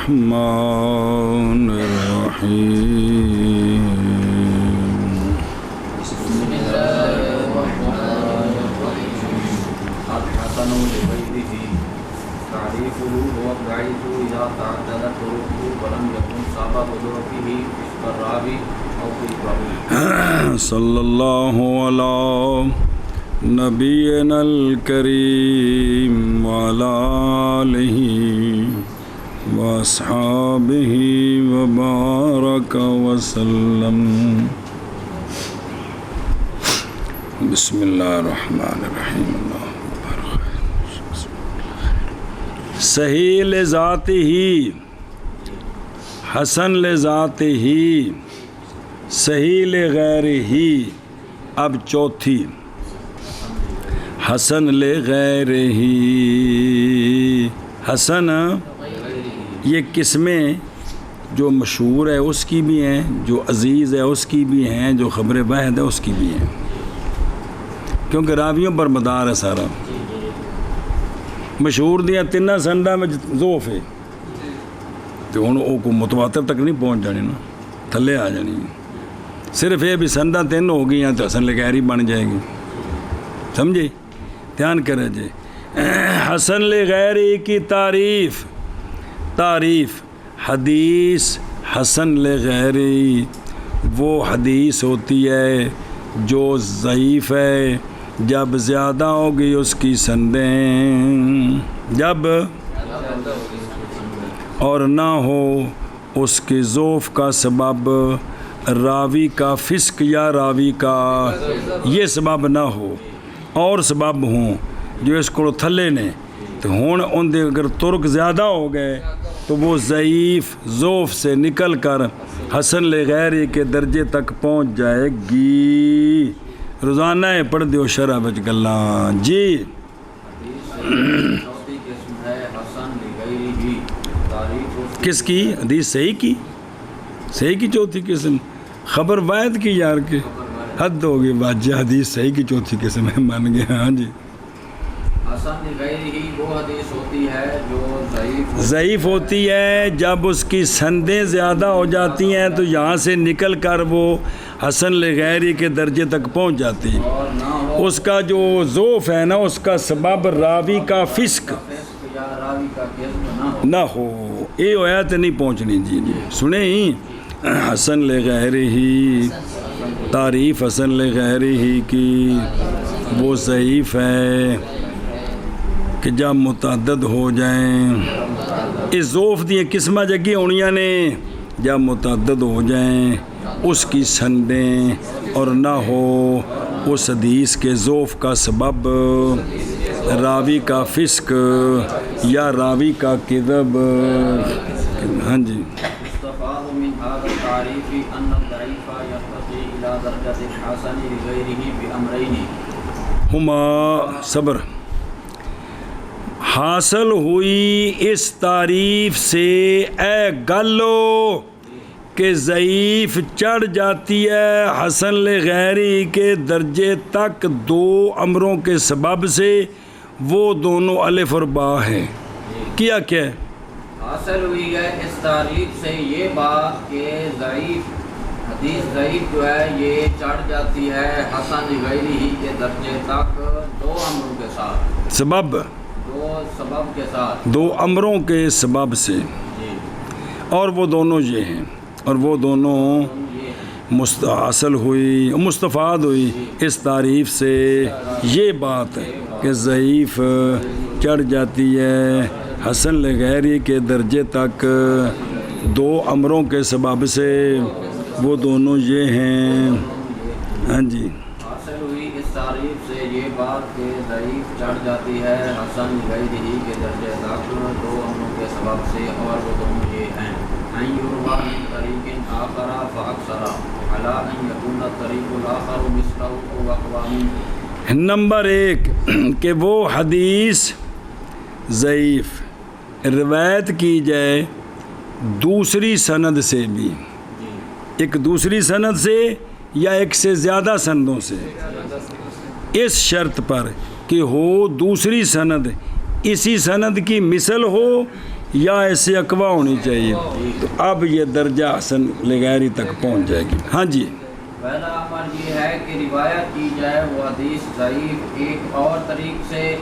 الرحمن الرحیم الحسن لغيره تعريفه هو الضعيف إذا تعددت طرقه ولم يكن سبب ضعفه فسق الراوي أو في الراوي. صلی اللہ علی نبینا الکریم وعلی آلہ واصحابہ وبارک وسلم. بسم اللہ الرحمن الرحیم. صحیح لذات ہی، حسن لذات ہی، صحیح لغیر ہی. اب چوتھی حسن لغیر ہی. حسن یہ قسمیں جو مشہور ہے اس کی بھی ہیں، جو عزیز ہے اس کی بھی ہیں، جو خبر واحد ہے اس کی بھی ہیں، کیونکہ راویوں پر مدار ہے سارا. مشہور دیا تینہ سنڈا میں ضعف ہے تو ہوں وہ کو متواتر تک نہیں پہنچ جانی نا، تھلے آ جانی. صرف یہ بھی سنڈا تین ہو گئی ہیں تو حسن لغیری بن جائے گی. سمجھے؟ دھیان کرے جی. حسن لغیری کی تعریف حدیث حسن لغیری وہ حدیث ہوتی ہے جو ضعیف ہے جب زیادہ ہوگی اس کی سندیں، جب اور نہ ہو اس کے ضعف کا سبب راوی کا فسق یا راوی کا یہ سبب نہ ہو، اور سبب ہوں جو اس کو تھلے نے تو ہون ان دے اگر ترک زیادہ ہو گئے تو وہ ضعیف ضعف سے نکل کر حسن لغیری کے درجے تک پہنچ جائے گی. روزانہ پڑھ دیو شرح بچ گلاں جی. کس کی حدیث صحیح کی؟ صحیح کی چوتھی قسم خبر واحد کی یار کے حد ہوگی بات جی. حدیث صحیح کی چوتھی قسم ہے مان گیا. ہاں جی. حسن لغیرہ وہ حدیث ہوتی ہے جو ضعیف ہوتی ہے جب اس کی سندیں زیادہ ہو جاتی ہیں تو یہاں سے نکل کر وہ حسن لغیری کے درجے تک پہنچ جاتی ہے. اس کا جو ضعف ہے نا اس کا سبب راوی کا فسق نہ ہو. یہ ہویا تو نہیں پہنچنی. جی جی سنیں ہی. حسن لغیرہ تعریف حسن لغیرہ کی وہ ضعیف ہے کہ جب متعدد ہو جائیں. اس ضعف دی قسمہ جگہ ہونیاں نے جب متعدد ہو جائیں اس کی سندیں اور نہ ہو اس حدیث کے ضعف کا سبب راوی کا فسق یا راوی کا کذب. ہاں جی. ہما صبر حاصل ہوئی اس تعریف سے اے گلو کہ ضعیف چڑھ جاتی ہے حسن لغیری کے درجے تک دو امروں کے سبب سے. وہ دونوں الف اور با ہیں. کیا کیا حاصل ہوئی ہے اس تعریف سے یہ بات کہ ضعیف حدیث ضعیف جو ہے یہ چڑھ جاتی ہے حسن لغیری کے درجے تک دو امروں کے ساتھ. سبب دو امروں کے سبب سے. اور وہ دونوں یہ ہیں اور وہ دونوں حاصل ہوئی مستفاد ہوئی اس تعریف سے یہ بات کہ ضعیف چڑھ جاتی ہے حسن لغیری کے درجے تک دو امروں کے سبب سے. وہ دونوں یہ ہیں. ہاں جی. حاصل ہوئی اس تعریف سے یہ بات کہ ضعیف چڑھ جاتی ہے حسن لغیری کے درجے تک دو امروں کے سبب سے. اور وہ دونوں یہ ہیں ان یروى من طریق آخر فاکثر علی ان یکون الطریق الاخر مثلہ او اقوى منہ. نمبر 1 کہ وہ حدیث ضعیف روایت کی جائے دوسری سند سے بھی، ایک دوسری سند سے یا ایک سے زیادہ سندوں سے، اس شرط پر کہ ہو دوسری سند اسی سند کی مثل ہو یا ایسے اقوا ہونی چاہیے، تو اب یہ درجہ حسن لغیری تک پہنچ جائے گی۔ ہاں جی، پہلا امر یہ ہے کہ روایت کی جائے وہ حدیث ضعیف ایک اور طریق سے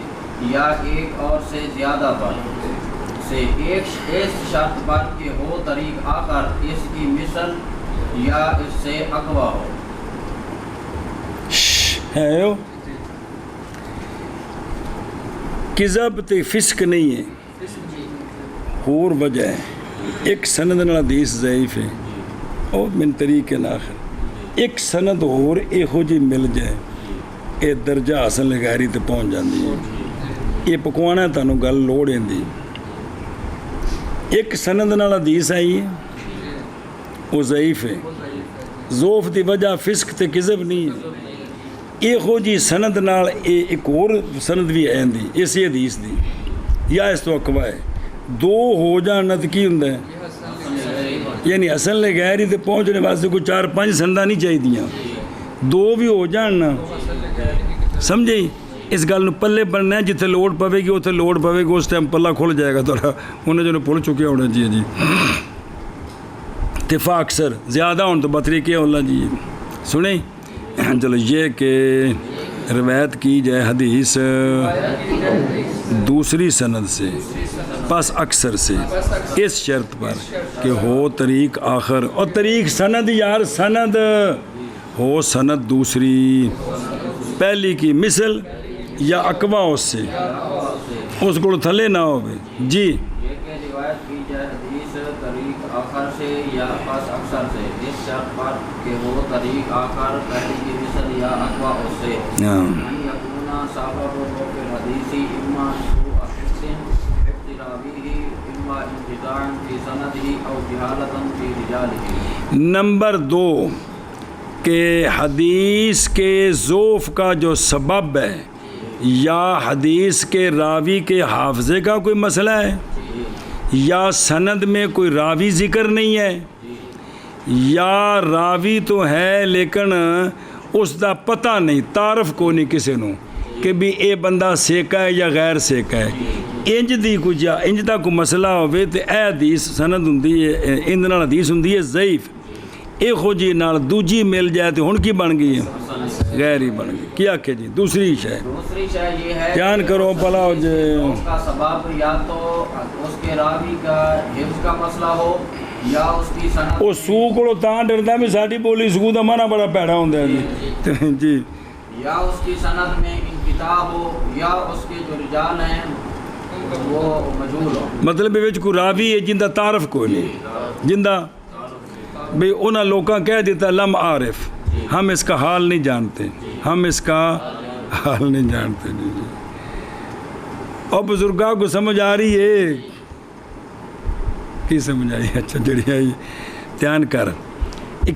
یا ایک اور سے زیادہ پر سے ایک شرط پر کہ ہو طریق آخر اس کی مثل یا اس سے اقوا ہو۔ ہے ہو کذب تے فسق نہیں ہے، اور وجہ ہے ایک سند نال حدیث ضعیف ہے اور من طریق آخر ایک سند اور یہو جی مل جائے یہ درجہ حسن لغیری تے پہنچ جاندی ہے۔ یہ پکوانا تانوں گل لوڑ ایندی، ایک سند نال حدیث آئی ہے وہ ضعیف ہے، ضعف دی وجہ فسق تے کذب نہیں ہے، یہو جی سند نال ایک اور سند بھی آندی اسی حدیث دی یا اس تو اقوا ہے، دو ہو جان تو کی ہوندا ہے، یعنی حسن لغیری تے پہنچنے واسطے کوئی 4-5 سنداں نہیں چاہیے دیاں، دو بھی ہو جان نا، سمجھے؟ اس گل پلے بننا ہے، جتنے لوڑ پوے گی اتنے لوڑ پوے گی، اس ٹائم پلہ کھل جائے گا تھوڑا، انہیں جو بھول چکے ہونا چاہیے جی۔ اتفاق اکثر زیادہ ہون تو بہتری کیا اللہ جی سنیں۔ چلو یہ کہ روایت کی جائے حدیث دوسری سند سے پس اکثر سے اس شرط پر کہ ہو طریق آخر، اور طریق سند یار سند ہو سند دوسری پہلی کی مثل یا اقوا اس سے، اس کو تھلے نہ ہو جی۔ یہ کہ روایت کی جائے حدیث طریق آخر سے یا پس اکثر سے اس شرط پر کہ وہ طریق آخر پہلی کی مثل یا اقوا اس سے، ان یکونا صاحب و فی الحدیث اما سوء حفظ حفظ راویہ اما انقطاع فی سندہ او جہالۃ فی رجالہ۔ نمبر 2 کہ حدیث کے ضعف کا جو سبب ہے یا حدیث کے راوی کے حافظے کا کوئی مسئلہ ہے یا سند میں کوئی راوی ذکر نہیں ہے یا راوی تو ہے لیکن اس دا پتہ نہیں، تعارف کو نہیں کسی نو کہ بھی اے بندہ سیکا ہے یا غیر سیکا ہے، انج دی کچھ یا انج دا کوئی مسئلہ ہوئے تو اے حدیث سند ہوندی ہے، اند نال حدیث ہوندی ہے ضعیف، ایک جی نال دوجی مل جائے تو ہن کی بن گئی ہے غیر ہی بن گئی۔ کیا کہ جی دوسری شے یہ ہے بیان کرو بلا ہو جائے، اس کا سبب یا تو اس کے راوی کا حفظ کا مسئلہ ہو یا اس کی سند، وہ سو کو تاں ڈردا بھی ساڈی بولی سو دا مانا بڑا پیڑا ہوندا ہے جی، یا اس کی سند میں انقطاع ہو یا اس کے جو رجال ہیں وہ مجہول ہو، مطلب یہ کوئی راوی ہے جن دا تعارف کوئی نہیں، جن دا بھئی انہاں لوگاں کہہ دیتا لم عارف، ہم اس کا حال نہیں جانتے، ہم اس کا حال نہیں جانتے جی۔ اور بزرگاں کو سمجھ آ رہی ہے کی سمجھ آئی؟ اچھا جڑی آئی دھیان کر،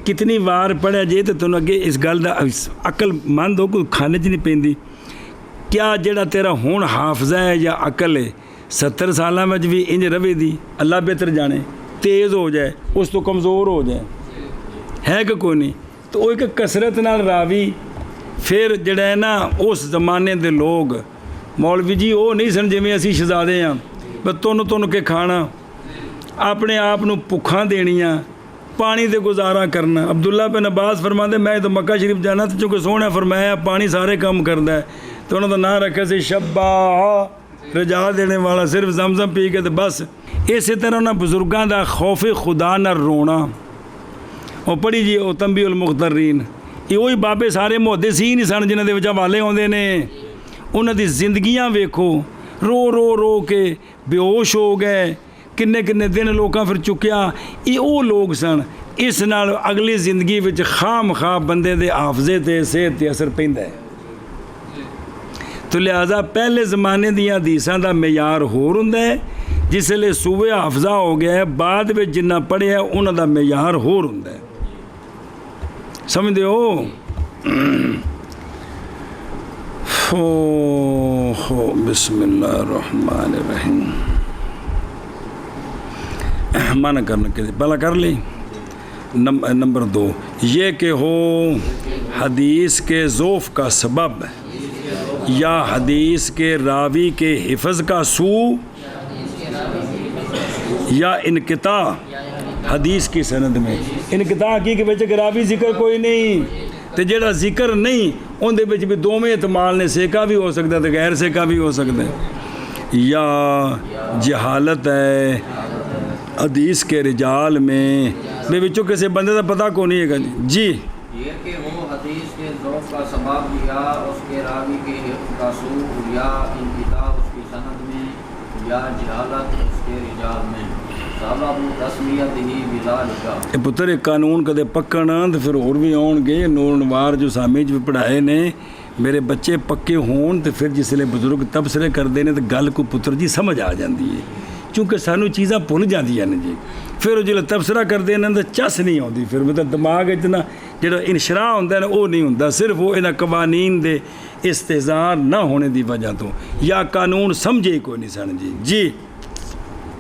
کتنی وار پڑھیا جی تو تنوں اگے اس گل دا عقل مند ہو کوئی کھانے چ نہیں پیندی، کیا جڑا تیرا ہون حافظہ ہے یا عقل ہے 70 سالاں وچ بھی انج روے دی اللہ بہتر جانے، تیز ہو جائے اس تو کمزور ہو جائے ہے کہ کوئی نہیں، تو وہ ایک کثرت نال راوی پھر جڑا ہے نا اس زمانے دے لوگ مولوی جی وہ نہیں سن جویں اسی شہزادے ہاں بس تن کے کھانا، اپنے آپ نو بھکھاں دینیاں، پانی دے گزارا کرنا۔ عبداللہ بن عباس فرماندے میں تو مکہ شریف جانا تو چونکہ سونے فرمایا پانی سارے کام کردا ہے، تو انہوں نے نام رکھا سی شبا رجا دینے والا، صرف زمزم پی کے تو بس۔ اسی طرح انہوں نے بزرگاں دا خوف خدا نہ رونا، وہ پڑھی جی وہ تنبیہ المخترین، یہ وہی بابے سارے محدثین ہی سن جنہاں دے وچ حوالے ہوندے نے، انہاں دی زندگیاں ویکھو، رو رو رو کے بے ہوش ہو گئے، کنے کنے دن لوکاں پھر چکیا، یہ وہ لوگ سن، اس نال اگلی زندگی وچ خام خواہ بندے دے حافظے تے صحت تے اثر پیندا ہے۔ تو لہذا پہلے زمانے دیاں حدیثاں دا معیار ہور ہوندا ہے، جس لئے صوبے حافظہ ہو گیا ہے، بعد میں جنہ پڑھے ہیں انہاں دا معیار ہور ہوندا ہے، سمجھ دے ہو؟ بسم اللہ الرحمن الرحیم، مانا کرنا کہ پہلا کر لی۔ نمبر 2 یہ کہ ہو حدیث کے ضعف کا سبب یا حدیث کے راوی کے حفظ کا سو یا انقطاع حدیث کی سند میں انقطاع کی کہ بچ راوی ذکر کوئی نہیں تے جڑا ذکر نہیں ان دے وچ بھی دوویں احتمال نے سیکا بھی ہو سکتا ہے غیر سیکا بھی ہو سکتا ہے یا جہالت ہے حدیث کے رجال میں بے بچوں کسی بندے کا پتہ کو نہیں ہے گا جی یہ کہ وہ حدیث کے ضعف کا سبب یا اس کے راوی کے حفظ کا سوء یا انقطاع اس کی سند میں یا جہالت اس کے رجال میں سبب تسمیت ہی بذالک پتر ایک قانون کدے پکن تو پھر اور بھی آن گے نور نوار جو سامنے بھی پڑھائے نے میرے بچے پکے ہون تو پھر جس لئے بزرگ تبصرے کر دینے تو گل کو پتر جی سمجھ آ جاندی ہے چونکہ سانو چیزاں بھول جاندی ہیں جی پھر جو تبصرہ کر دینا تو چس نہیں آتی پھر مطلب دماغ اتنا جڑا انشراح ہوتا ہے نا وہ نہیں ہوتا صرف وہ انہاں قوانین دے استحضار نہ ہونے دی وجہ تو یا قانون سمجھے کوئی نہیں سن جی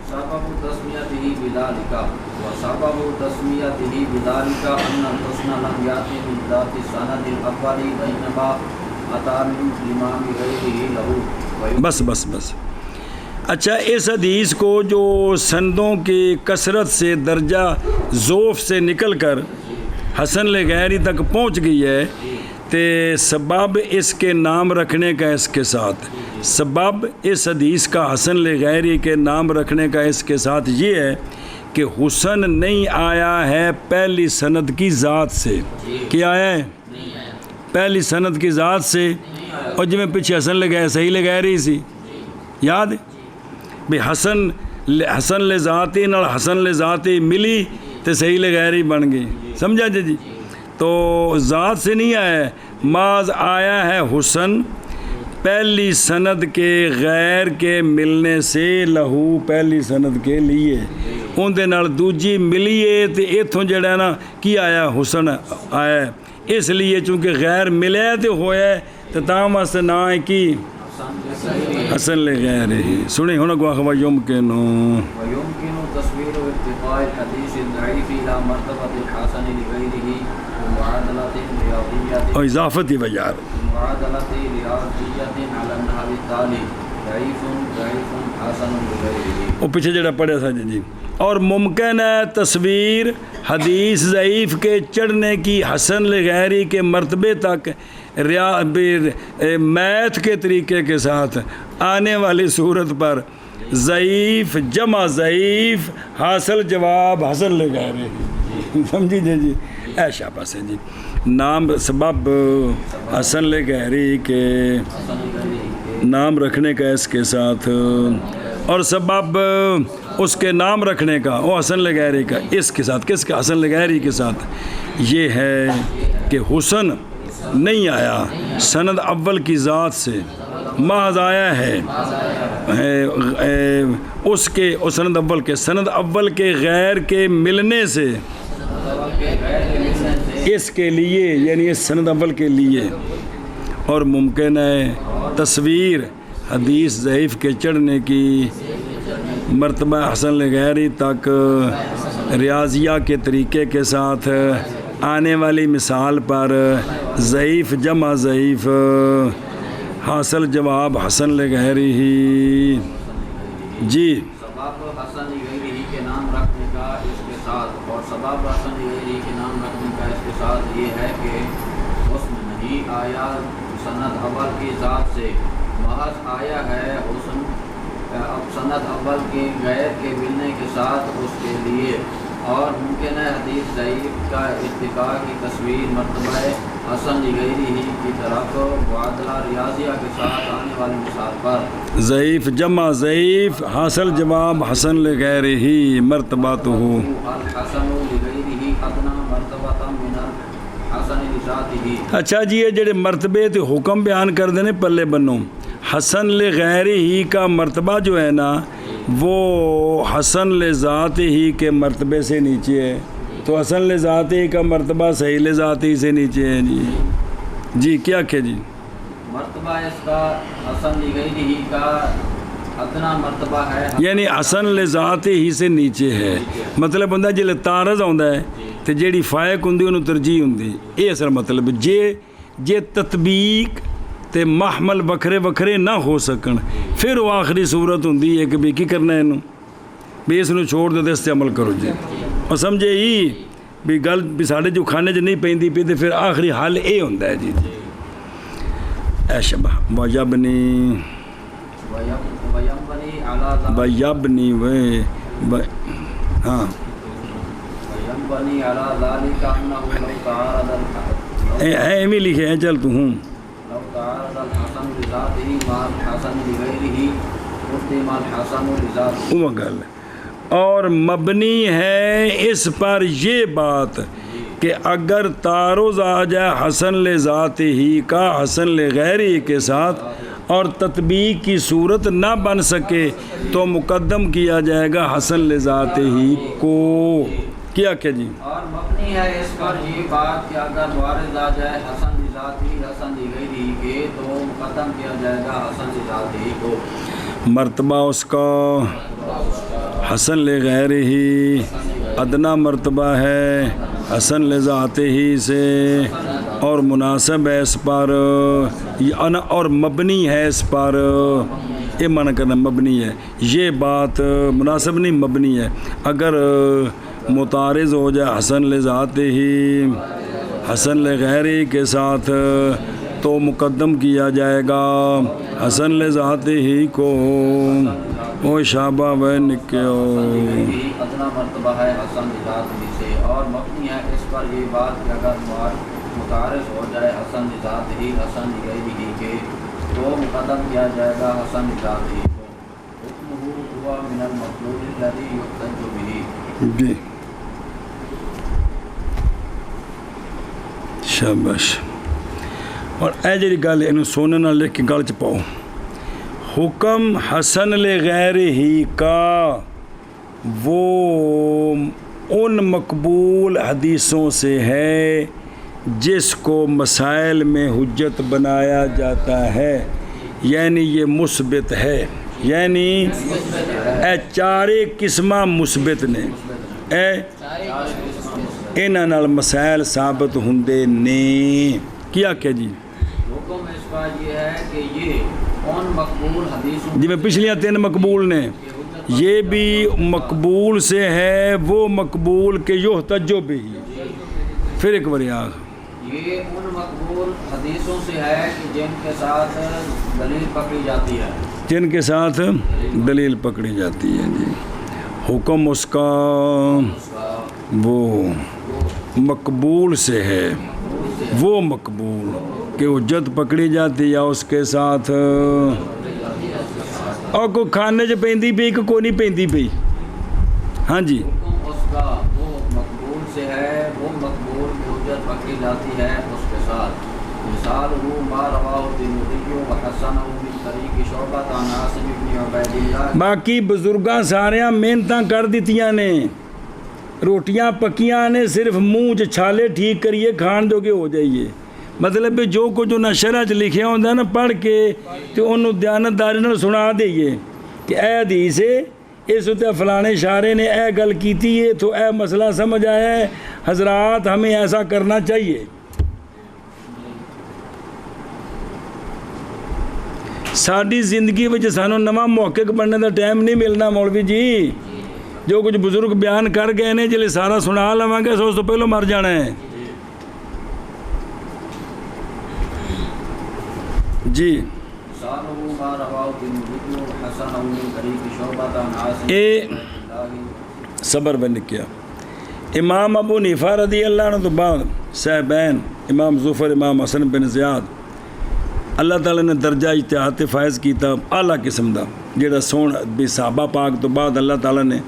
سبب تسمیتہ بذالک وسبب تسمیتہ بذالک ان الحسن لم یأتی من ذات السند الاول بینما اتی من امام غیرہ لہ بس اچھا اس حدیث کو جو سندوں کی کثرت سے درجہ ضعف سے نکل کر حسن لغیری تک پہنچ گئی ہے تے سبب اس کے نام رکھنے کا اس کے ساتھ سبب اس حدیث کا حسن لغیری کے نام رکھنے کا اس کے ساتھ یہ ہے کہ حسن نہیں آیا ہے پہلی سند کی ذات سے کیا آیا ہے پہلی سند کی ذات سے اور جو میں پیچھے حسن لغیری صحیح لغیری سی یاد بھی حسن لذاتی نال حسن لذاتی ملی تو صحیح لغیری بن گئی سمجھا جی تو ذات سے نہیں آیا ہے ماذ آیا ہے حسن پہلی سند کے غیر کے ملنے سے لہو پہلی سند کے لیے ان دے نال دوجی ملیے تو اتوں جڑا نا کی آیا حسن آیا ہے اس لیے چونکہ غیر ملے تو ہویا ہے تو تام واسطے نہ ہے کی حسن لغیر ہی سنیں ہونا کو اخوا یمکنو ويمكن تصوير ارتقاء الحديث الضعيف الى مرتبة الحسن لغيره بمعادلة رياضية اور اضافت ہی بجار معادلة رياضية على النحو التالي ضعيف حسن لغيره وہ پیچھے جڑا پڑھا تھا جی اور ممکن ہے تصویر حدیث ضعیف کے چڑھنے کی حسن لغیری کے مرتبے تک میتھ کے طریقے کے ساتھ آنے والی صورت پر ضعیف جمع ضعیف حاصل جواب حسن لغیری سمجھی جی ایشا پاس ہے جی نام سبب حسن لغیری کے نام رکھنے کا اس کے ساتھ اور سبب اس کے نام رکھنے کا وہ حسن لغیری کا اس کے ساتھ کس کا حسن لغیری کے ساتھ یہ ہے کہ حسن نہیں آیا سند اول کی ذات سے محض آیا ہے اس کے سند اول کے غیر کے ملنے سے اس کے لیے یعنی اس سند اول کے لیے اور ممکن ہے تصویر حدیث ضعیف کے چڑھنے کی مرتبہ حسن لغیری تک ریاضیہ کے طریقے کے ساتھ آنے والی مثال پر ضعیف جمع ضعیف حاصل جواب حسن لغیری ہی جی سبب حسن لغیری کے نام رکھنے کا اس کے ساتھ اور سبب حسن لغیری کے نام رکھنے کا اس کے ساتھ یہ ہے کہ حسن نہیں آیا سند اول کی ذات سے محض آیا ہے حسن سند اول کے غیر کے ملنے کے ساتھ اس کے لیے اور ممکن ہے حدیث ضعیف کا ارتقاء کی تصویر مرتبہ حسن لغیری ہی کی طرف معادلہ ریاضیہ کے ساتھ آنے والی مثال پر ضعیف جمع ضعیف حاصل جواب حسن لغیری ہی مرتبہ تو ہو الحسن لغیری ہی ادنا مرتبہ من الحسن لذاتی. اچھا جی یہ جڑے مرتبے تے حکم بیان کر دینے پلے بنو حسن لغیری ہی کا مرتبہ جو ہے نا وہ حسن لذات ہی کے مرتبے سے نیچے ہے تو حسن لذات ہی کا مرتبہ صحیح لذات ہی سے نیچے ہے جی کیا کہ جی مرتبہ اس کا حسن لغیری ہی کا ادنا مرتبہ ہے یعنی حسن لذات ہی سے نیچے ہے مطلب بندہ جلے تارز آندا ہے تو جیڑی فائق ہوندی انہوں ترجیح ہوندی یہ اصل مطلب جے تطبیق تے محمل وکھرے وکھرے نہ ہو سکن پھر وہ آخری صورت ہوندی ہے کہ بھی کی کرنا ہے انہوں ਵੀ ਇਸ ਨੂੰ ਛੋੜ ਦਿਓ ਤੇ ਇਸ 'ਤੇ ਅਮਲ ਕਰੋ ਜੀ। ਉਹ ਸਮਝੇ ਹੀ ਵੀ ਗੱਲ ਵੀ ਸਾਡੇ ਜੋ ਖਾਨੇ 'ਚ ਨਹੀਂ ਪੈਂਦੀ ਪਈ ਤੇ ਫਿਰ ਆਖਰੀ ਹੱਲ ਇਹ ਹੁੰਦਾ ਹੈ ਜੀ। ਐਸ਼ਬਾ ਵਯਬਨੀ وينبني على ذلك ਵਯਬਨੀ ਹਾਂ وينبني على ذلك أنه لو تعارض ਐਵੇਂ ਲਿਖਿਆ ਹੈ ਚਲ ਤੂੰ لو تعارض الحسن لذاته مع الحسن لغيره قدم الحسن لذاته وہ گل اور مبنی ہے اس پر یہ بات کہ اگر تعارض آ جائے حسن لذات ہی کا حسن لغیری کے ساتھ اور تطبیق کی صورت نہ بن سکے تو مقدم کیا جائے گا حسن لذات ہی کو کیا جی اور مبنی ہے اس پر یہ بات کہ اگر وارد آ جائے حسن لذاتی حسن لغیری کے تو مقدم کیا جائے گا حسن لذاتی کو مرتبہ اس کا حسن لغیر ہی ادنا مرتبہ ہے حسن لذات ہی سے اور مناسب ہے اس پر اور مبنی ہے اس پر یہ معنی کرنا مبنی ہے یہ بات مناسب نہیں مبنی ہے اگر متعارض ہو جائے حسن لذات ہی حسن لغیری کے ساتھ تو مقدم کیا جائے گا حسن لذات ہی کو او شابہ و نکیو ادنا مرتبہ ہے حسن لذاتی سے اور مبنی ہے اس پر یہ بات کہ اگر متعارض ہو جائے حسن لذاتی حسن لغیری کے تو مقدم کیا جائے گا حسن لذاتی کو حکمہ ہوا من المطلوب الذی یحتج به جی شاباش اور اے جی گل یہ سونے نہ لکھ کے گل چ پاؤ حکم حسن لغیر ہی کا وہ ان مقبول حدیثوں سے ہے جس کو مسائل میں حجت بنایا جاتا ہے یعنی یہ مثبت ہے یعنی اے چارے قسمہ مثبت نے اے انہاں نال مسائل ثابت ہوندے نے کیا جی حکم اس کا یہ ہے کہ یہ ان مقبول حدیثوں جی میں پچھلیاں 3 مقبول نے یہ بھی مقبول سے ہے وہ مقبول کے یحتج بھی پھر ایک بار آخ یہ ان مقبول حدیثوں سے ہے کہ جن کے ساتھ دلیل پکڑی جاتی ہے جن کے ساتھ دلیل پکڑی جاتی ہے جی حکم اس کا وہ مقبول سے ہے وہ مقبول کہ حجت پکڑی جاتی یا اس کے ساتھ اور کوئی کھانے چ پیندی پئی کہ کوئی نہیں پیندی پئی ہاں جی حکم اس کا وہ مقبول سے ہے وہ مقبول کی حجت پکڑی جاتی ہے اس کے ساتھ مثال ہو ما رواہ الترمذی و حسنہ من طریق شعبہ عن عاصم بن عبید اللہ باقی بزرگاں ساریاں محنتاں کر دیتیاں نے روٹیاں پکیاں نے صرف منہ چ چھالے ٹھیک کریے کھان جو کہ ہو جائیے مطلب کہ جو کچھ انہیں شرح چ لکھیا ہوتا ہے نا پڑھ کے تو انہوں دیانتداری نال سنا دئیے کہ اے حدیث ہے اس تے فلانے اشارے نے اے گل کیتی ہے تو اے مسئلہ سمجھ آیا ہے حضرات ہمیں ایسا کرنا چاہیے ساری زندگی وچ سانوں نواں محقق بننے دا ٹائم نہیں ملنا مولوی جی جو کچھ بزرگ بیان کر گئے نے جلے سارا سنا لواں گے سو پہلو مر جانا ہے جی اے صبر بن کیا امام ابو حنیفہ رضی اللہ عنہ تو بعد صاحبین امام ظفر امام حسن بن زیاد اللہ تعالیٰ نے درجہ اجتہاد فائز کیتا اعلیٰ قسم دا جڑا سون بھی صحابہ پاک تو بعد اللہ تعالیٰ نے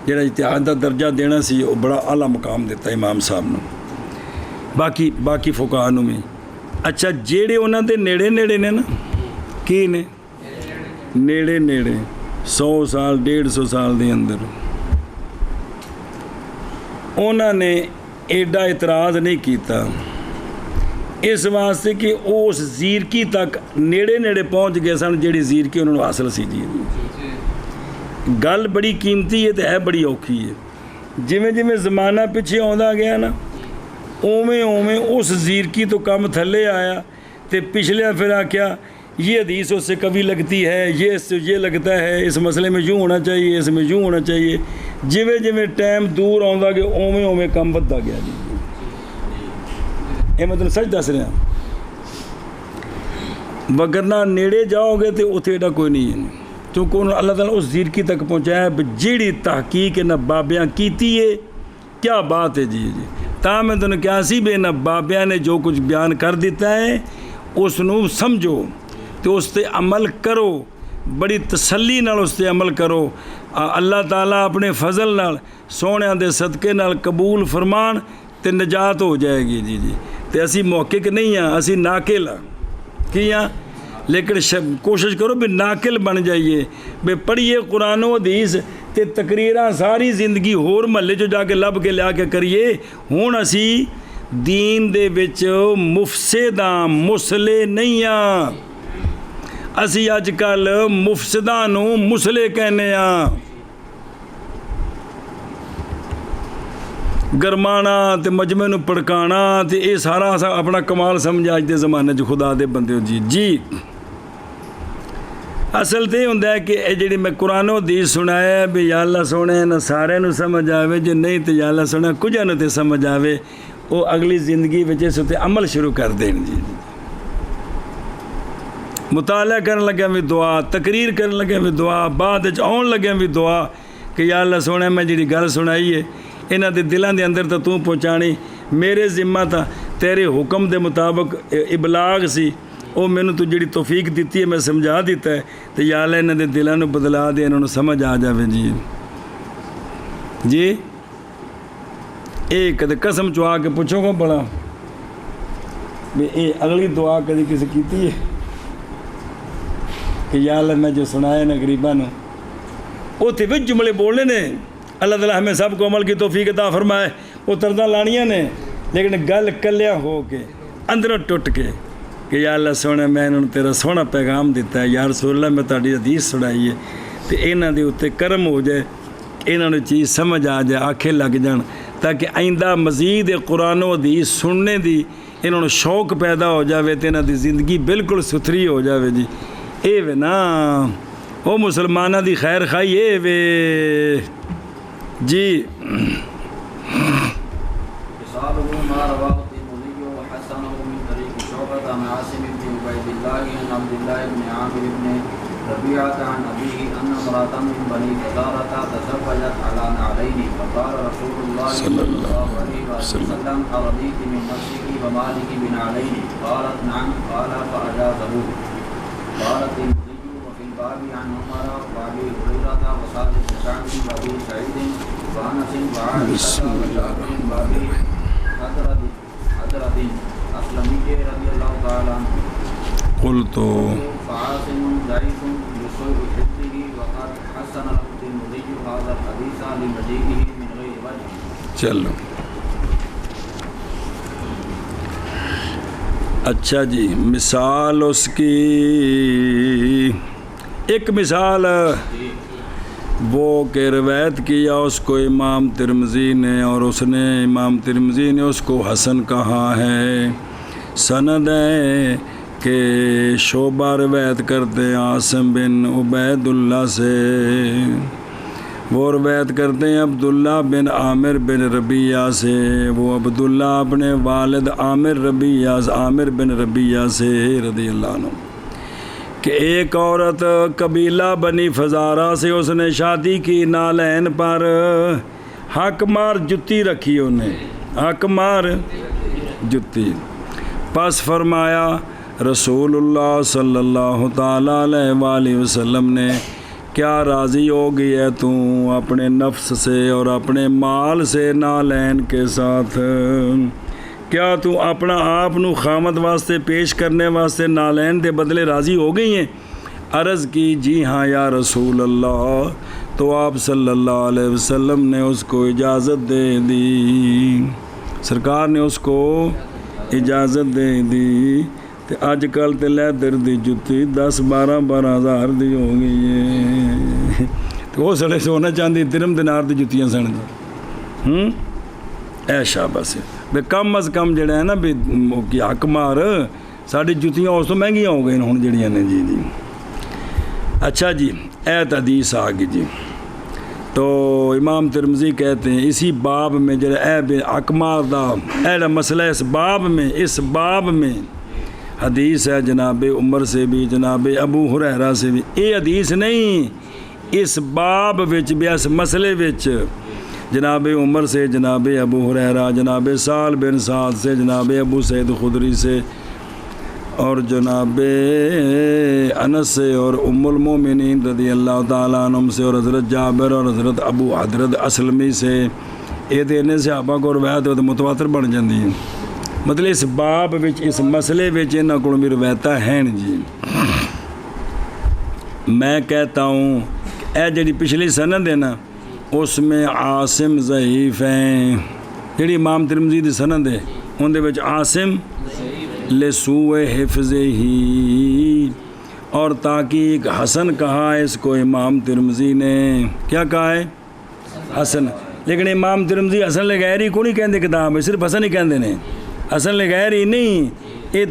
جڑا اجتہاد دا درجہ دینا سی وہ بڑا اعلیٰ مقام دیتا امام صاحب نے باقی فقہاء نوں میں اچھا جیڑے انہاں دے نیڑے نیڑے نے نا کی نے نیڑے نیڑے 100 سال 150 سال دے اندر انہاں نے ایڈا اعتراض نہیں کیتا اس واسطے کہ اس زیرکی تک نیڑے نیڑے پہنچ گئے سن جیڑی زیرکی انہوں نے حاصل سی جی گل بڑی قیمتی ہے تو ہے بڑی اوکھی ہے جویں جویں زمانہ پیچھے آندا گیا نا اوویں اوویں اس زیرکی تو کم تھلے آیا تے پچھلے پھر آکھیا یہ حدیث اس سے کبھی لگتی ہے، یہ اس سے یہ لگتا ہے، اس مسئلے میں یوں ہونا چاہیے، اس میں یوں ہونا چاہیے، جویں جویں ٹائم دور آਉਂਦਾ کہ اوویں اوویں کم بدتا گیا جی۔ یہ مطلب سچ دس رہا، وگرنہ نیڑے جاؤ گے تو اتنے ایڈا کوئی نہیں ہے، کیونکہ انہوں نے اللہ تعالیٰ اس زیرکی تک پہنچایا جیڑی تحقیق نہ بابیاں کیتی ہے، کیا بات ہے جی جی۔ تا میں تمہیں کیا سی بے نہ بابیاں نے جو کچھ بیان کر دیتا ہے اس نو سمجھو تو اس تے عمل کرو، بڑی تسلی نال اس تے عمل کرو، اللہ تعالیٰ اپنے فضل نال سونے دے صدقے نال قبول فرمان تے نجات ہو جائے گی جی جی۔ تے اسی محقق نہیں ہاں، اسی ناقل ہاں، کی ہاں، لیکن کوشش کرو بھی ناقل بن جائیے، بے پڑھیے قرآن و حدیث تے تقریراں ساری زندگی ہور محلے جو جا کے لب کے لیا کے کریے۔ ہون اسی دین دے وچ مفسداں مسلے نہیں ہاں، اسی اج کل مفسداں نو مسلے کہنے ہاں، گرمانا تے مجمع نو پڑکانا تے اے سارا اپنا کمال سمجھا اج دے زمانے چ خدا دے بندے ہو جی جی۔ اصل تو یہ ہوں کہ یہ جڑی میں قرآن و حدیث سنایا بھی یا اللہ سونے نہ سارے نو سمجھ آوے، جو نہیں تو یا اللہ سونے کچھ نہ تے سمجھ آوے، وہ اگلی زندگی وچ اس تے عمل شروع کر دین جی۔ مطالعہ کرن لگے بھی دعا، تقریر کرن لگے بھی دعا، بعد وچ آن لگے بھی دعا کہ یا اللہ سونے میں جڑی گل سنائی ہے انہاں دے دلاں دے اندر تو پہنچانی، میرے ذمہ تا تیرے حکم دے مطابق ابلاغ سی، وہ میں نے تو جڑی توفیق دیتی ہے میں سمجھا دیتا ہے، تو یا اللہ انہاں دے دلاں نو بدلا دے، انہاں نو سمجھ آ جاوے جی جی۔ ایک قسم چوا کے پوچھو گا بڑا بھی اے اگلی دعا کدی کسی کیتی ہے کہ یا اللہ میں جو سنایا نا غریباں نو، وہ تھے بھی جملے بولنے نے، اللہ تعالیٰ ہمیں سب کو عمل کی توفیق عطا فرمائے، وہ تردہ لانیاں نے، لیکن گل کلیاں ہو کے اندروں ٹوٹ کے کہ یا اللہ سونا میں انہوں نے تیرا سونا پیغام دیتا ہے، یا رسول اللہ میں تاری حدیث سنائی ہے، تو انہاں دے اتنے کرم ہو جائے، انہوں نے چیز سمجھ آ جائے، آنکھیں لگ جان، تاکہ آئندہ مزید قرآن و حدیث سننے دی انہوں نے شوق پیدا ہو جاوے، تو انہاں دی زندگی بالکل ستھری ہو جاوے جی۔ اے وے نا وہ مسلمانہ دی خیر خائی اے وے جی۔ عبد الله بن عامر بن ربيعة عن أبيه أن امرأة من بني فزارة تزوجت على نعلين، فقال رسول الله صلى الله عليه وسلم أرضيت من نفسك ومالك بنعلين؟ قالت نعم، قال فأجازه. قالت النبي وفي الباب عن عمر وأبي هريرة وسالم بن سعد وأبي سعيد وأنس وعائشة وجابر وأبي حضرة أسلمي رضي الله تعالى عنه. قلت فعاصم ضعيف بسوء حفظه وقد حسن الترمذي هذا الحديث لمجيئه من غير وجه. چلو اچھا جی، مثال اس کی ایک مثال وہ کہ روایت کیا اس کو امام ترمذی نے، اور اس نے امام ترمذی نے اس کو حسن کہا ہے۔ سند ہے کہ شعبہ روایت کرتے ہیں عاصم بن عبید اللہ سے، وہ روایت کرتے ہیں عبداللہ بن عامر بن ربیعہ سے، وہ عبداللہ اپنے والد عامر بن ربیعہ سے رضی اللہ عنہ، کہ ایک عورت قبیلہ بنی فزارہ سے اس نے شادی کی، نالین پر حق مار جتی رکھی، انہیں حق مار جتی، پس فرمایا رسول اللہ صلی اللہ تعالیٰ علیہ وآلہ وسلم نے، کیا راضی ہو گئی ہے تو اپنے نفس سے اور اپنے مال سے نالین کے ساتھ؟ کیا تو اپنا آپ نو خامد واسطے پیش کرنے واسطے نالین دے بدلے راضی ہو گئی ہیں؟ عرض کی جی ہاں یا رسول اللہ، تو آپ صلی اللہ علیہ وسلم نے اس کو اجازت دے دی، سرکار نے اس کو اجازت دے دی۔ تے اج کل تے لیدر دی جتی 10-12 ہزار دی ہو گئی ہے، تو وہ سڑے سونا چاندی درم دینار دی جتیاں سن جی۔ اے شاباش، بے کم از کم جڑا ہے نا بھی حق مار ساری جتیاں اس تو مہنگیاں ہو گئی ہوں جڑیاں نے جی جی. اچھا جی ایت حدیث آ گئی جی. تو امام ترمذی کہتے ہیں اسی باب میں جڑا اے اکمار دا ایڑا مسئلہ اس باب میں حدیث ہے جناب عمر سے بھی جناب ابو ہریرہ سے بھی. یہ حدیث نہیں اس باب وچ بھی اس مسئلے وچ جناب عمر سے جناب ابو ہریرہ جناب سال بن سعد سے جناب ابو سعید خدری سے اور جناب انس سے اور ام المومنین رضی اللہ تعالیٰ عنہم سے اور حضرت جابر اور حضرت اسلمی سے یہ دینے صحابہ کو روایت ہوتے متواتر بن جاندی ہیں. مطلب اس باب وچ اس مسئلے وچ انہاں کول بھی روایتاں ہیں جی. میں کہتا ہوں اے جڑی پچھلی سند ہے نا اس میں عاصم ضعیف ہیں. جڑی امام ترمذی دی سند ہے ان دے وچ عاصم لسوء حفظہ ہی اور تحقیق حسن کہا ہے اس کو امام ترمذی نے. کیا کہا ہے؟ حسن. لیکن امام ترمذی حسن لغیری کو نہیں کہندے کتاب ہے صرف حسن ہی کہندے نے. حسن لغیری نہیں یہ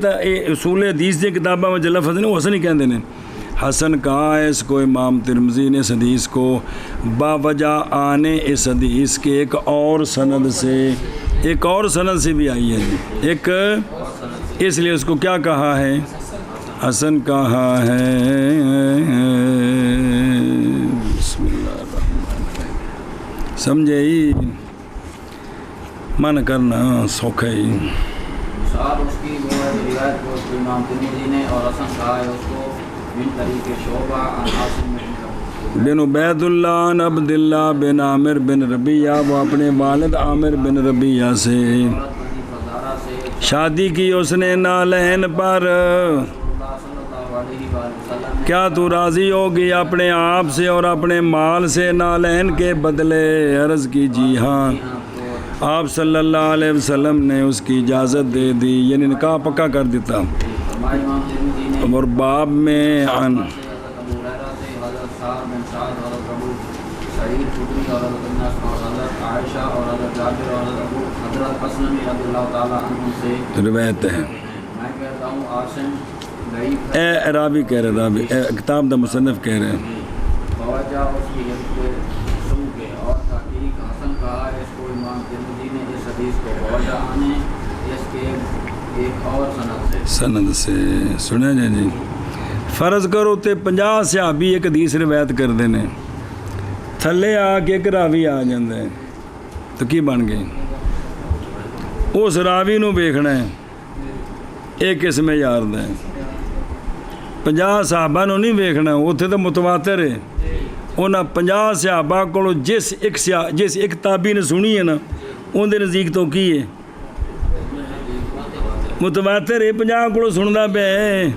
اصول حدیث دی کتاباں میں جو لفظ نے وہ حسن ہی کہندے نے. حسن کہا ہے اس کو امام ترمذی نے اس حدیث کو باوجہ آنے اس حدیث کے ایک اور سند سے بھی آئی ہے جی. ایک اس لیے اس کو کیا کہا ہے؟ حسن کہا ہے. بسم اللہ الرحمن الرحیم. سمجھے ہی من کرنا سوکھا ہی. اس کی روایت کو امام ترمذی نے اور حسن کہا ہے اس کو من طریق شعبہ عن عاصم بن عبید اللہ عن عبد اللہ بن عامر بن ربیعہ. وہ اپنے والد عامر بن ربیعہ سے شادی کی اس نے نالین پر. کیا تو راضی ہوگی اپنے آپ سے اور اپنے مال سے نالین کے بدلے؟ عرض کی جی ہاں. آپ صلی اللہ علیہ وسلم نے اس کی اجازت دے دی یعنی نکاح پکا کر دیتا. اور باب میں عن روایت ہے. اے راوی کہہ رہے راوی کتاب دا مصنف کہہ رہے ہیں سند سے سنیا جائے جی. فرض کرو تے 50 صحابی ایک حدیث روایت کر دینے تھلے آ کے ایک راوی آ جاندے تو کی بن گئی؟ اس راوی نو ویکھنا ہے ایک قسم یار دا 50 صحابہ نو نہیں ویکھنا. اتنے تو متواتر ہے انہاں 50 صحابہ کو جس ایک تابعی نے سنی ہے نا ان دے نزدیک تو کی ہے متواتر ہے 50 کو سندا پیا ہے.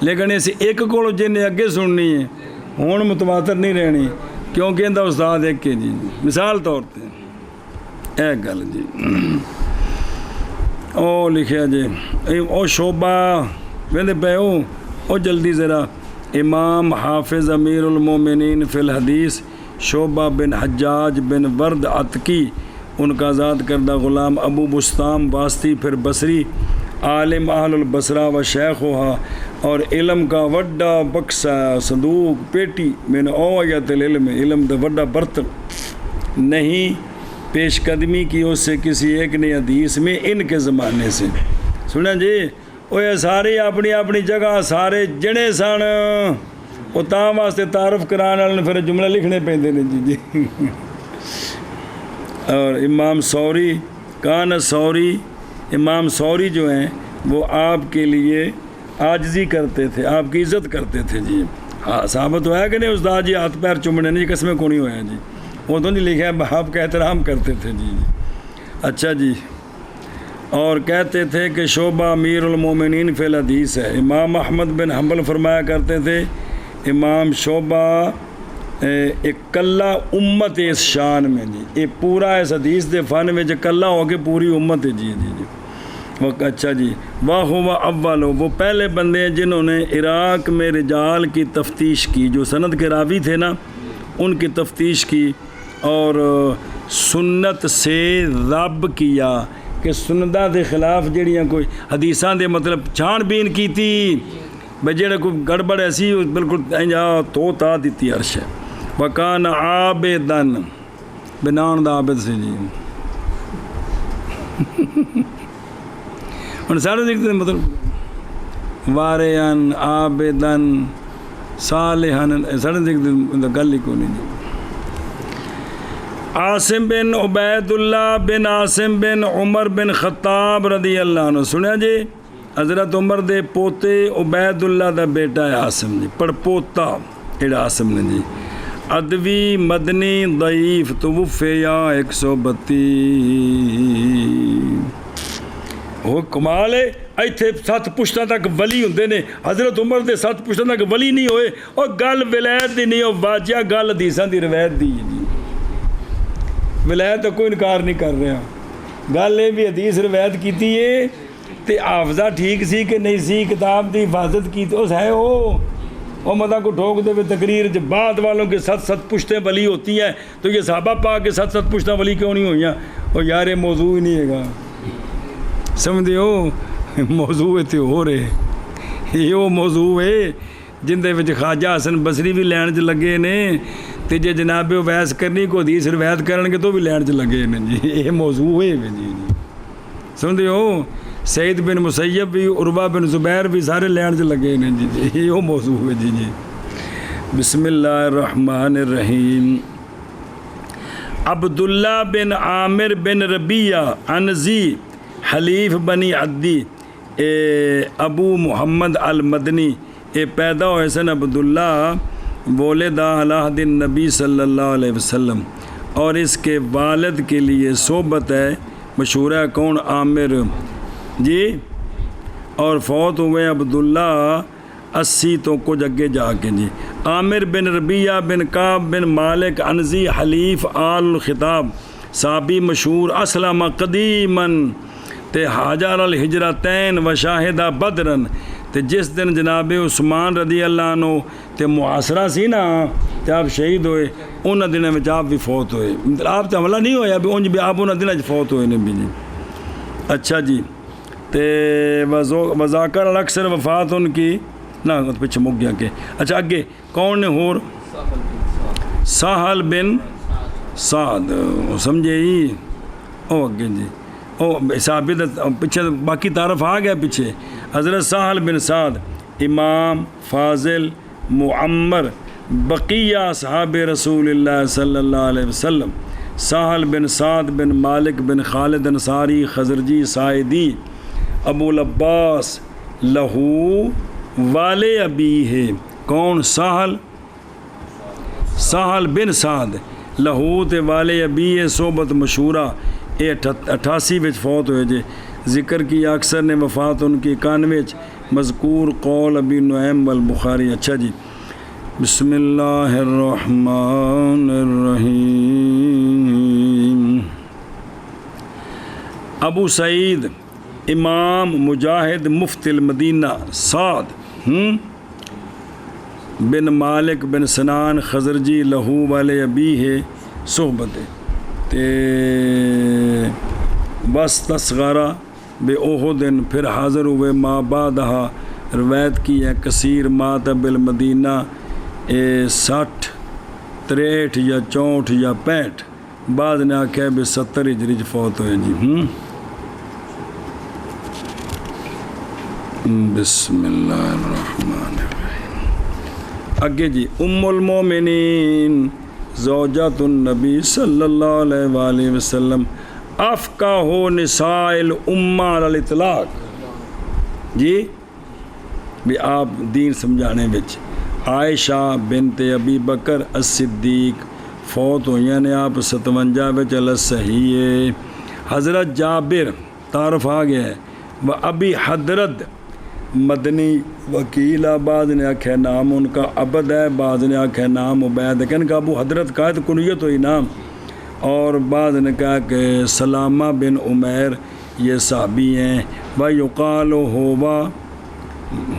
لیکن اس ایک کو جن اگے سننی ہے ہوں متواتر نہیں رہنی کیونکہ اندر استاد ایک کے جی. مثال طور پہ اے گل جی او لکھیا جی او شعبہ وہدے پہ او جلدی ذرا امام حافظ امیر المومنین فی الحدیث شعبہ بن حجاج بن ورد عتکی ان کا آزاد کردہ غلام ابو بستام واسطی پھر بصری عالم اہل البصرہ و شیخ اور علم کا وڈا بکسا صندوق پیٹی من اوعیت العلم علم دا وڈا برتن نہیں پیش قدمی کی اس سے کسی ایک نے حدیث میں ان کے زمانے سے. سنیں جی وہ یہ ساری اپنی اپنی جگہ سارے جنے سن وہ تاں واسطے تعارف کرانے والے پھر جملے لکھنے پیندے نے جی جی. اور امام ثوری کان ثوری امام ثوری جو ہیں وہ آپ کے لیے عاجزی کرتے تھے آپ کی عزت کرتے تھے جی. ہاں ثابت ہوا ہے کہ نہیں استاد جی ہاتھ پیر چومنے نہیں قسمیں کو نہیں ہوا جی وہ تو نہیں لکھا ہے آپ کا احترام کرتے تھے جی. اچھا جی اور کہتے تھے کہ شعبہ امیر المومنین فی الحدیث ہے. امام احمد بن حنبل فرمایا کرتے تھے امام شعبہ ایک کلہ امت اس شان میں جی یہ پورا اس حدیث دے فن میں کلہ ہو کے پوری امت ہے جی جی جی. اچھا جی واہ ہوا اول وہ پہلے بندے ہیں جنہوں نے عراق میں رجال کی تفتیش کی جو سند کے راوی تھے نا ان کی تفتیش کی اور سنت سے رب کیا کہ سنتاں دے خلاف جڑیاں کوئی حدیثاں دے مطلب چھان بین کیتی بھئی جڑا کوئی گڑبڑ ایسی بالکل انجا تو تا دیتی عرش ہے وکان عابدن بنان دا عابد سے جی ان سارے دیکھتے ہیں مطلب واریان عابدن صالحان سارے دیکھتے ہیں گل ہی کو نہیں جی عاصم بن عبید اللہ بن عاصم بن عمر بن خطاب رضی اللہ عنہ سنیا جی حضرت عمر دے پوتے عبید اللہ دا بیٹا ہے عاصم جی پڑ پوتا ایڈا عاصم نے جی ادوی مدنی ضعیف توفیہ 132 وہ کمال ہے ایتھے 7 پشتاں تک ولی ہوندے نے حضرت عمر دے 7 پشتاں تک ولی نہیں ہوئے اور گل ولایت دی نہیں ہو واجہ گل حدیثاں دی روایت دی جی ولایت تو کوئی انکار نہیں کر رہا گل یہ بھی حدیث روایت کیتی ہے تے حافظہ ٹھیک سی کہ نہیں سی کتاب دی حفاظت کی تو ہے وہ مدہ کو ٹھوک دے تقریر جب بعد والوں کے 7 پشتیں ولی ہوتی ہیں تو یہ صحابہ پاک کے 7 پشتیں ولی کیوں نہیں ہوئی ہیں اور یار موضوع ہی نہیں ہے گا سمجھے ہو موضوع تے ہو رہے یہ وہ موضوع ہے جن دے وچ خواجہ حسن بصری بھی لین چ لگے نے تے جے جناب ویس کرنی کو حدیث روایت کرن کے تو بھی لین چ لگے نے جی یہ موضوع ہے جی سمجھے ہو سعید بن مسیب بھی عروہ بن زبیر بھی سارے لین چ لگے نے جی یہ وہ موضوع ہے جی بسم اللہ الرحمن الرحیم عبداللہ بن عامر بن ربیہ عنزی حلیف بنی عدی ابو محمد المدنی پیدا ہوئے سن عبداللہ والدہ علیہ نبی صلی اللہ علیہ وسلم اور اس کے والد کے لیے صحبت ہے مشہور ہے کون عامر جی اور فوت ہوئے عبداللہ 80 تو کچھ اگے جا کے جی عامر بن ربیہ بن کعب بن مالک عنزی حلیف آل الخطاب صحابی مشہور اسلم قدیماً تے حاجر الحجرتین و شاہدہ بدرن تے جس دن جناب عثمان رضی اللہ عنہ تے معاصرہ سی نا تے آپ شہید ہوئے ان دنوں میں آپ بھی فوت ہوئے آپ تے حملہ نہیں ہویا بھی انج بھی آپ ان دنوں فوت ہوئے نے بھی جی اچھا جی تے وذاکر اکثر وفات ان کی نہ پیچھے مک گیا کہ اچھا اگے کون نے ہور سہل بن سعد سمجھے ہی او اگے جی او صحابی پیچھے باقی تعارف آ گیا پیچھے حضرت سہل بن سعد امام فاضل معمر بقیہ صحاب رسول اللہ صلی اللہ علیہ وسلم سہل بن سعد بن مالک بن خالد انصاری خزرجی سائدی ابو العباس لہو والے ابی ہے کون سہل بن سعد لہو تے والے ابی ہے صحبت مشہورہ 88 وچ فوت ہوئے جے ذکر کی اکثر نے وفات ان کی 91 مذکور قول ابی نعیم والبخاری اچھا جی بسم اللہ الرحمن الرحیم ابو سعید امام مجاہد مفتی المدینہ سعد بن مالک بن سنان خزرجی لہو والے ابی ہے صحبت تے بس تصغرہ بے احدن پھر حاضر ہوئے ما بعدہا روایت کی ہے کثیر مات بالمدینہ 60 63 یا 64 یا 65 بعد نے آکھا بے 70 ہجری فوت ہوئے جی بسم اللہ الرحمن الرحیم اگے جی ام المومنین زوجات النبی صلی اللہ علیہ وآلہ وسلم افقہ نساء الامہ علی الاطلاق جی بھی آپ دین سمجھانے وچ عائشہ بنت ابی بکر الصدیق فوت ہوئی نے آپ 57 وچ صحیح ہے حضرت جابر تعارف آ گیا ہے وہ ابی حضرت مدنی وکیل بعض نے آکھا نام ان کا عبد ہے بعض نے آکھا نام عبید ہے کہ ابو حضرت کا تو کنیت ہوئی نام اور بعض نے کہا کہ سلامہ بن عمیر یہ صحابی ہیں وَيُقَالُ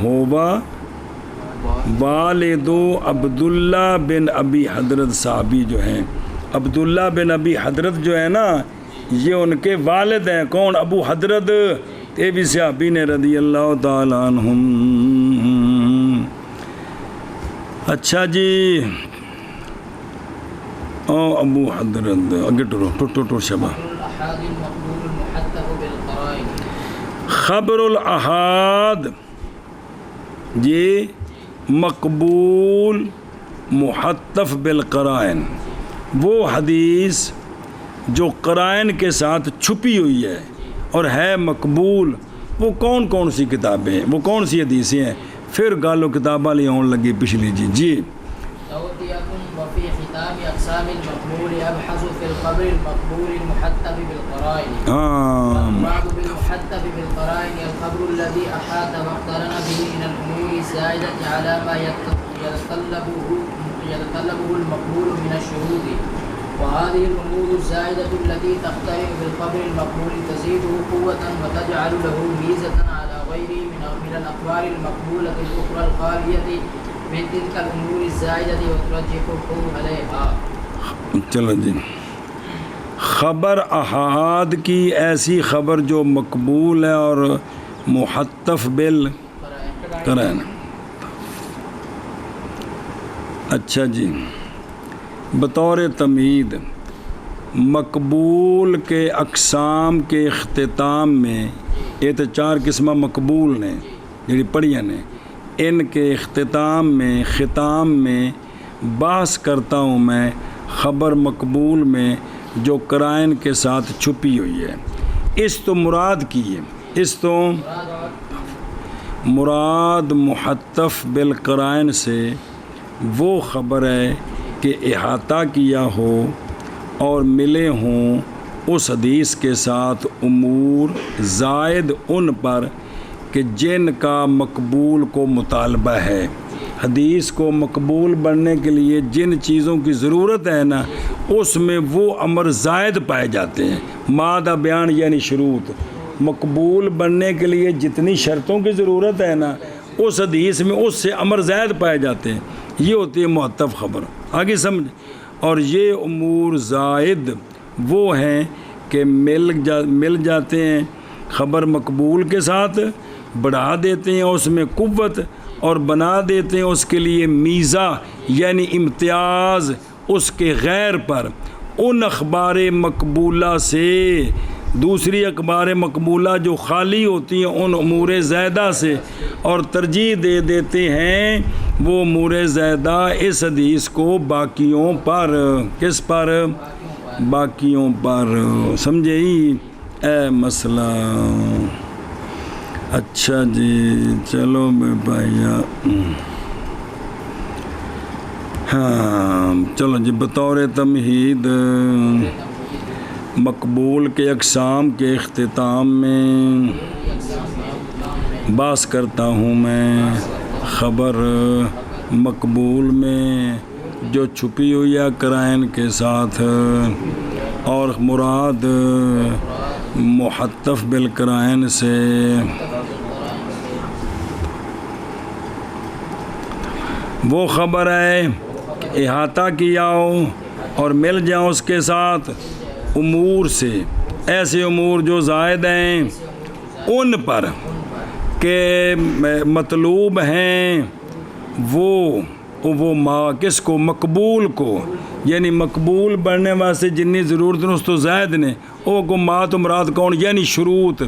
ہوا والد عبداللہ بن ابی حضرت صحابی جو ہیں عبداللہ بن ابی حضرت جو ہے نا یہ ان کے والد ہیں. کون؟ ابو حضرت، یہ بھی صحابی نے رضی اللہ تعالیٰ عنہم. اچھا جی، ابو حضرت اگے ٹو شبہ. خبر الاحاد یہ مقبول محتف بالقرائن، وہ حدیث جو قرائن کے ساتھ چھپی ہوئی ہے اور ہے مقبول. وہ کون کون سی کتابیں ہیں، وہ کون سی حدیثیں ہیں؟ پھر گالو کتاباں لی آن لگی پچھلی جی. جی وفي ختام أقسام المقبول يبحث في الخبر المقبول المحتف بالقرائن. المراد بالمحتف بالقرائن الخبر الذي أحاط واقترن به من الأمور الزائدة على ما يتطلبه المقبول من الشروط. وهذه الأمور الزائدة التي تقترن بالخبر المقبول تزيده قوة وتجعل له ميزة على غيره من الأخبار المقبولة الأخرى الخالية من تلك الأمور الزائدة وترجحه عليها. چلو جی، خبر احاد کی ایسی خبر جو مقبول ہے اور محتف بالقرائن. اچھا جی، بطور تمہید مقبول کے اقسام کے اختتام میں یہ تو 4 قسمہ مقبول نے جڑی پڑھیاں نے، ان کے اختتام میں بحث کرتا ہوں میں خبر مقبول میں جو قرائن کے ساتھ چھپی ہوئی ہے. اس تو مراد کی ہے، اس تو مراد محتف بالقرائن سے وہ خبر ہے کہ احاطہ کیا ہو اور ملے ہوں اس حدیث کے ساتھ امور زائد ان پر کہ جن کا مقبول کو مطالبہ ہے. حدیث کو مقبول بننے کے لیے جن چیزوں کی ضرورت ہے نا، اس میں وہ امر زائد پائے جاتے ہیں. مادہ بیان یعنی شروط. مقبول بننے کے لیے جتنی شرطوں کی ضرورت ہے نا، اس حدیث میں اس سے امر زائد پائے جاتے ہیں. یہ ہوتی ہے محتف خبر. آگے سمجھ. اور یہ امور زائد وہ ہیں کہ مل جاتے ہیں خبر مقبول کے ساتھ، بڑھا دیتے ہیں اس میں قوت اور بنا دیتے ہیں اس کے لیے میزہ یعنی امتیاز اس کے غیر پر، ان اخبار مقبولہ سے، دوسری اخبار مقبولہ جو خالی ہوتی ہیں ان امور زائدہ سے، اور ترجیح دے دیتے ہیں وہ امور زائدہ اس حدیث کو باقیوں پر. کس پر؟ باقیوں پر. سمجھے ہی اے مسئلہ. اچھا جی، چلو بے بھائیا. ہاں چلو جی، بطور تمہید مقبول کے اقسام کے اختتام میں بحث کرتا ہوں میں خبر مقبول میں جو چھپی ہوئی ہے قرائن کے ساتھ، اور مراد محتف بالقرائن سے وہ خبر ہے کہ احاطہ کیا ہو اور مل جاؤ اس کے ساتھ امور سے، ایسے امور جو زائد ہیں ان پر کہ مطلوب ہیں وہ کس کو؟ مقبول کو. یعنی مقبول بننے واسطے جنی ضرورت ہے اس تو زائد نے، وہ کو مات و مراد کون؟ یعنی شروط.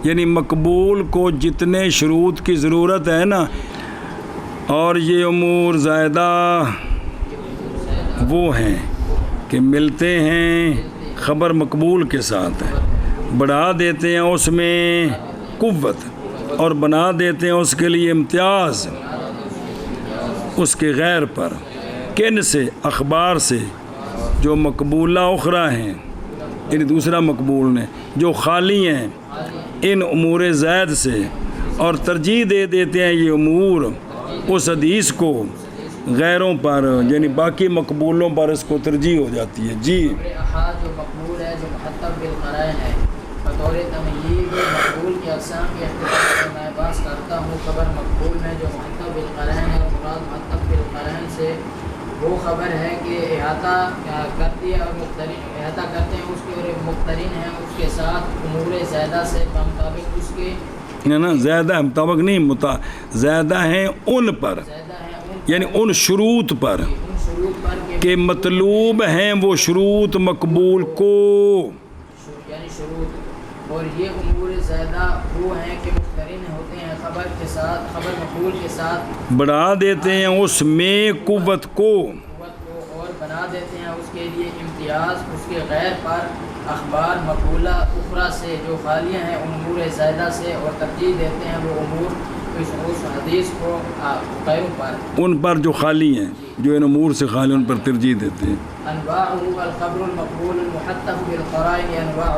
یعنی مقبول کو جتنے شروط کی ضرورت ہے نا، اور یہ امور زائدہ وہ ہیں کہ ملتے ہیں خبر مقبول کے ساتھ، بڑھا دیتے ہیں اس میں قوت اور بنا دیتے ہیں اس کے لیے امتیاز اس کے غیر پر. کن سے؟ اخبار سے جو مقبولہ اخرى ہیں، یعنی دوسرا مقبول نے، جو خالی ہیں ان امور زائد سے، اور ترجیح دے دیتے ہیں یہ امور اس حدیث کو غیروں پر، یعنی باقی مقبولوں پر اس کو ترجیح ہو جاتی ہے. جی جو مقبول ہے، جو محتف بالقرائن ہے، بطور تمہید مقبول کی اقسام کے اختلاف میں بحث کرتا ہوں خبر مقبول میں جو محتف بالقرائن ہے. مراد محتف بالقرائن سے وہ خبر ہے کہ احاطہ کرتی ہے اور احاطہ کرتے ہیں اس کے اور مقترن ہیں اس کے ساتھ امور زیادہ سے مطابق اس کے نا زیادہ مطابق نہیں زیادہ ہیں ان پر، زیادہ ہیں ان یعنی ان شروط پر ان شروط پر کہ مطلوب ہیں وہ شروط مقبول کو، یعنی شروط، اور یہ امور زیادہ وہ ہیں کہ مقترن ہوتے ہیں خبر کے ساتھ، خبر مقبول کے ساتھ بڑھا دیتے ہیں اس میں قوت کو، قوت کو، اور بنا دیتے ہیں اس کے لیے امتیاز اس کے غیر پر اخبار مقبولہ اخرى سے جو خالیہ ہیں ان امور زائدہ سے، اور ترجیح دیتے ہیں وہ امور اس حدیث کو غیروں پر، ان پر جو خالی ہیں، جو ان امور سے خالی ان پر ترجیح دیتے ہیں۔ انواعه الخبر المقبول المحتف بالقرائن انواع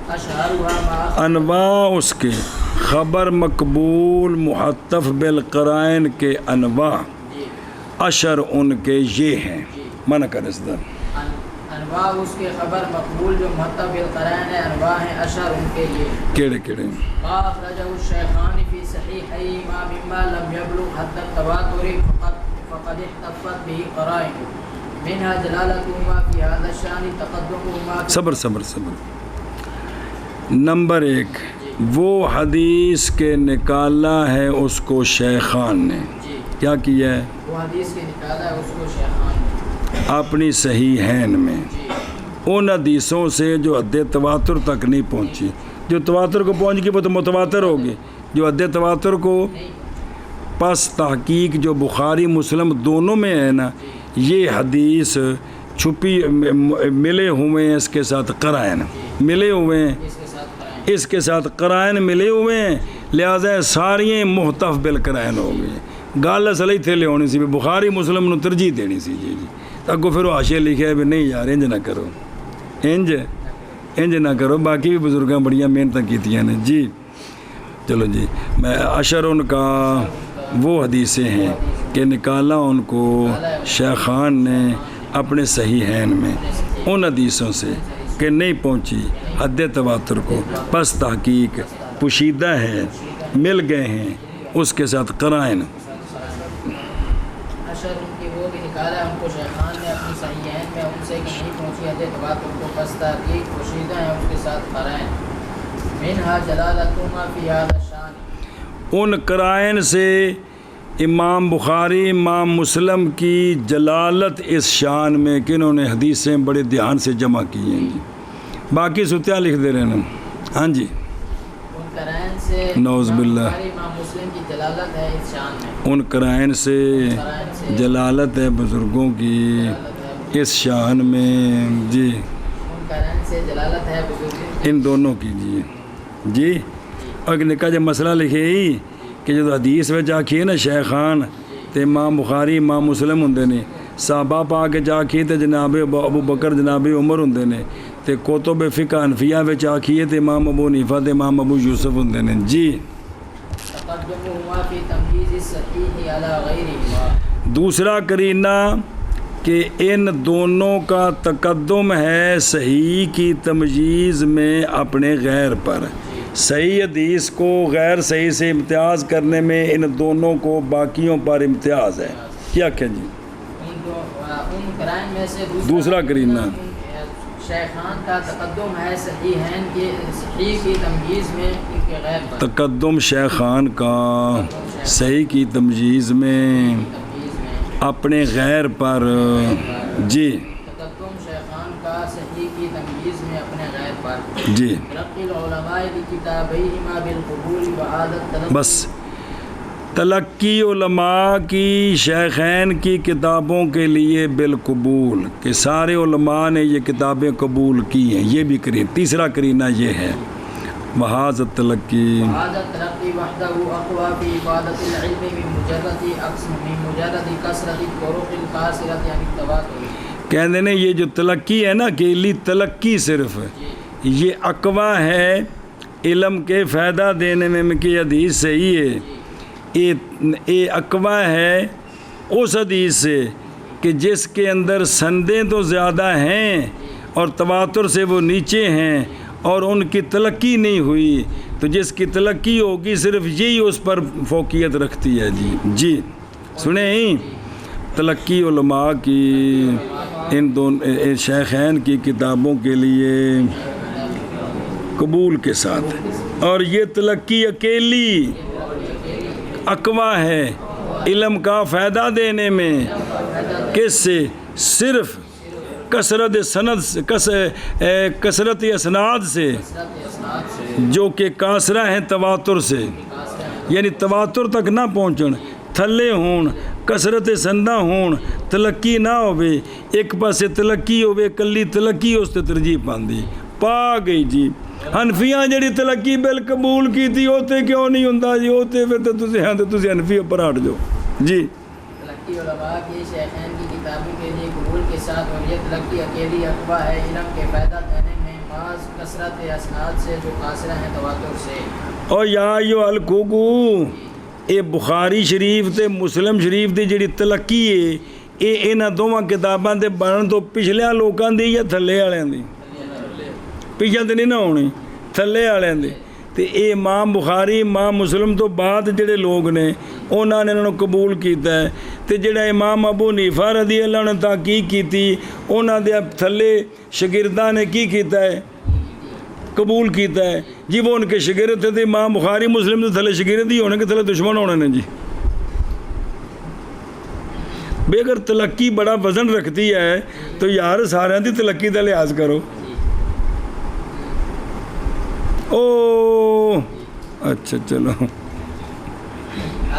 اشهرها ما انواع اس کے خبر مقبول محتف بالقرائن کے انواع، جی اشر ان کے یہ ہیں، منع کر اس در انواع اس کے خبر مقبول جو محتف بالقرائن ہے، انواع ہیں اشہر ان کے یہ کیڑے کیڑے ما اخرجه الشيخان في صحيحيهما مما لم يبلغ حد التواتر فقد احتفت به قرائن منها جلالتهما في هذا الشان تقدمهما صبر صبر صبر۔ نمبر ایک، وہ حدیث کے نکالا ہے اس کو شیخان نے، جی کیا کیا ہے؟ وہ حدیث کے نکالا ہے اس کو شیخان نے، اپنی صحیحین میں جی ان حدیثوں سے جو حد تواتر تک نہیں پہنچی، جو تواتر کو پہنچ گئی وہ تو متواتر ہوگی، جو حد تواتر کو نہیں پس تحقیق جو بخاری مسلم دونوں میں ہے نا، یہ حدیث چھپی ملے ہوئے ہیں اس کے ساتھ قرائن ملے ہوئے ہیں، اس کے ساتھ قرائن، اس کے ساتھ قرائن ملے ہوئے ہیں، لہٰذا ساری محتف بالقرائن ہو گئی۔ گل اصل تھے لے ہونی سی بھی بخاری مسلم نو ترجیح دینی سی، جی جی اگو پھر وہ حاشیہ لکھے بھی نہیں یار انج نہ کرو، انج نہ کرو، باقی بھی بزرگاں بڑیاں محنت کیتیاں نے جی۔ چلو جی، میں اشر ان کا وہ حدیثیں ہیں کہ نکالا ان کو شیخان نے اپنے صحیحین میں ان حدیثوں سے کہ نہیں پہنچی حد تواتر کو، پس تحقیق پوشیدہ ہے، مل گئے ہیں اس کے ساتھ قرائن۔ اشہر ان کی وہ بھی نکالا ہے ان کو شیخان نے اپنی صحیحین میں ان سے کہ نہیں پہنچی حد تواتر کو، پس تحقیق پوشیدہ ہیں اس کے ساتھ قرائن منہا جلالتهما فی هذا الشان، ان قرائن سے امام بخاری امام مسلم کی جلالت اس شان میں کہ انہوں نے حدیثیں بڑے دھیان سے جمع کی ہیں جی، باقی ستیاں لکھ دے رہے ہیں ہاں جی۔ ان قرائن سے نعوذ باللہ، بخاری امام مسلم کی جلالت ہے اس شان میں، ان قرائن سے جلالت ہے بزرگوں کی اس شان میں جی، ان قرائن سے جلالت ہے بزرگوں ان دونوں کی جی جی۔ اور ایک نکا جب مسئلہ لکھے ہی کہ جو حدیث میں آکھیے نا شیخان تے امام بخاری امام مسلم ہوں نے، صحابہ پا کے آکھیے تے جناب ابو بکر جناب عمر ہوں نے، تے کتب فقہ حنفیہ وچ آکھیے تے امام ابو حنیفہ تے امام ابو یوسف ہوں نے جی۔ تقدمهما فی تمyiز الصحیح علی غیرهما، دوسرا کرینہ کہ ان دونوں کا تقدم ہے صحیح کی تمجیز میں اپنے غیر پر، صحیح حدیث کو غیر صحیح سے امتیاز کرنے میں ان دونوں کو باقیوں پر امتیاز ہے۔ کیا کہ جی ان قرائن میں سے دوسرا کرینہ شیخان کا تقدم ہے صحیحین کی صحیح کی تمyiز میں ان کے غیر پر، تقدم شیخان کا صحیح کی تمجیز میں اپنے غیر پر جی، تقدم شیخان کا صحیح کی تمyiز میں اپنے غیر پر جی تلقی العلماء لکتابیہما بالقبول وعادت تلقی، بس تلقی علماء کی شیخین کی کتابوں کے لیے بالقبول کہ سارے علماء نے یہ کتابیں قبول کی ہیں، یہ بھی کریں۔ تیسرا کرینہ یہ ہے محاذ تلقی، وعادت تلقی وحدہ اقوی فی عبادت العلم من مجرد کثرت الطرق القاصرۃ یعنی التواتر، کہتے ہیں یہ جو تلقی ہے نا کہ تلقی صرف یہ اقوی ہے علم کے فائدہ دینے میں کہ حدیث صحیح ہے، یہ اقوی ہے اس حدیث سے کہ جس کے اندر سندیں تو زیادہ ہیں اور تواتر سے وہ نیچے ہیں اور ان کی تلقی نہیں ہوئی، تو جس کی تلقی ہوگی صرف یہی اس پر فوقیت رکھتی ہے جی جی۔ سنیں تلقی علماء کی ان دونوں شیخین کی کتابوں کے لیے قبول کے ساتھ، اور یہ تلقی اکیلی اقوا ہے علم کا فائدہ دینے میں، کس سے؟ صرف کثرت سند سے، کثرت اسناد سے جو کہ کاسرہ ہیں تواتر سے، یعنی تواتر تک نہ پہنچن، تھلے ہون، کثرت سندہ ہون، تلقی نہ ہوئے، ایک پاسے تلقی ہوئے، کلی تلقی اس تے ترجیح پاندی پا گئی جی۔ حنفیاں جڑی تلقی بل قبول کی تھی ہوتے کیوں نہیں ہوندا جی؟ ہوتے پھر تو تسی حنفی اوپر ہٹ جاؤ جی۔ تلقی علماء کی شیخین کی کتابوں کے لیے قبول کے ساتھ، اور یہ تلقی اکیلی اقوا ہے علم کے فائدہ دینے میں بعض کثرت اسناد سے جو قاصرہ ہیں تواتر سے۔ اور یا ایو الکوکو، اے بخاری شریف تے مسلم شریف دی جڑی تلقی ہے اے انہاں دوواں کتاباں دے بنن تو پچھلیاں لوکاں دی یا تھلے والیاں دی؟ پیچھے تے نہیں نہ ہونی، تھلے والیاں دی۔ تے اے امام بخاری امام مسلم تو بعد جڑے لوگ نے انہاں نے انہاں نوں قبول کیتا ہے، تے جڑا امام ابو حنیفہ رضی اللہ عنہ نے تحقیق کیتی انہاں دے تھلے شاگرداں نے کی کیتا ہے؟ قبول کیتا ہے جی۔ وہ ان کے شاگرد تھے، امام بخاری مسلم تو تھلے شاگرد ہی ہونے کے تھلے دشمن ہونے نے جی۔ بے اگر تلقی بڑا وزن رکھتی ہے تو یار سارے دی تلقی کا لحاظ کرو۔ او اچھا چلو۔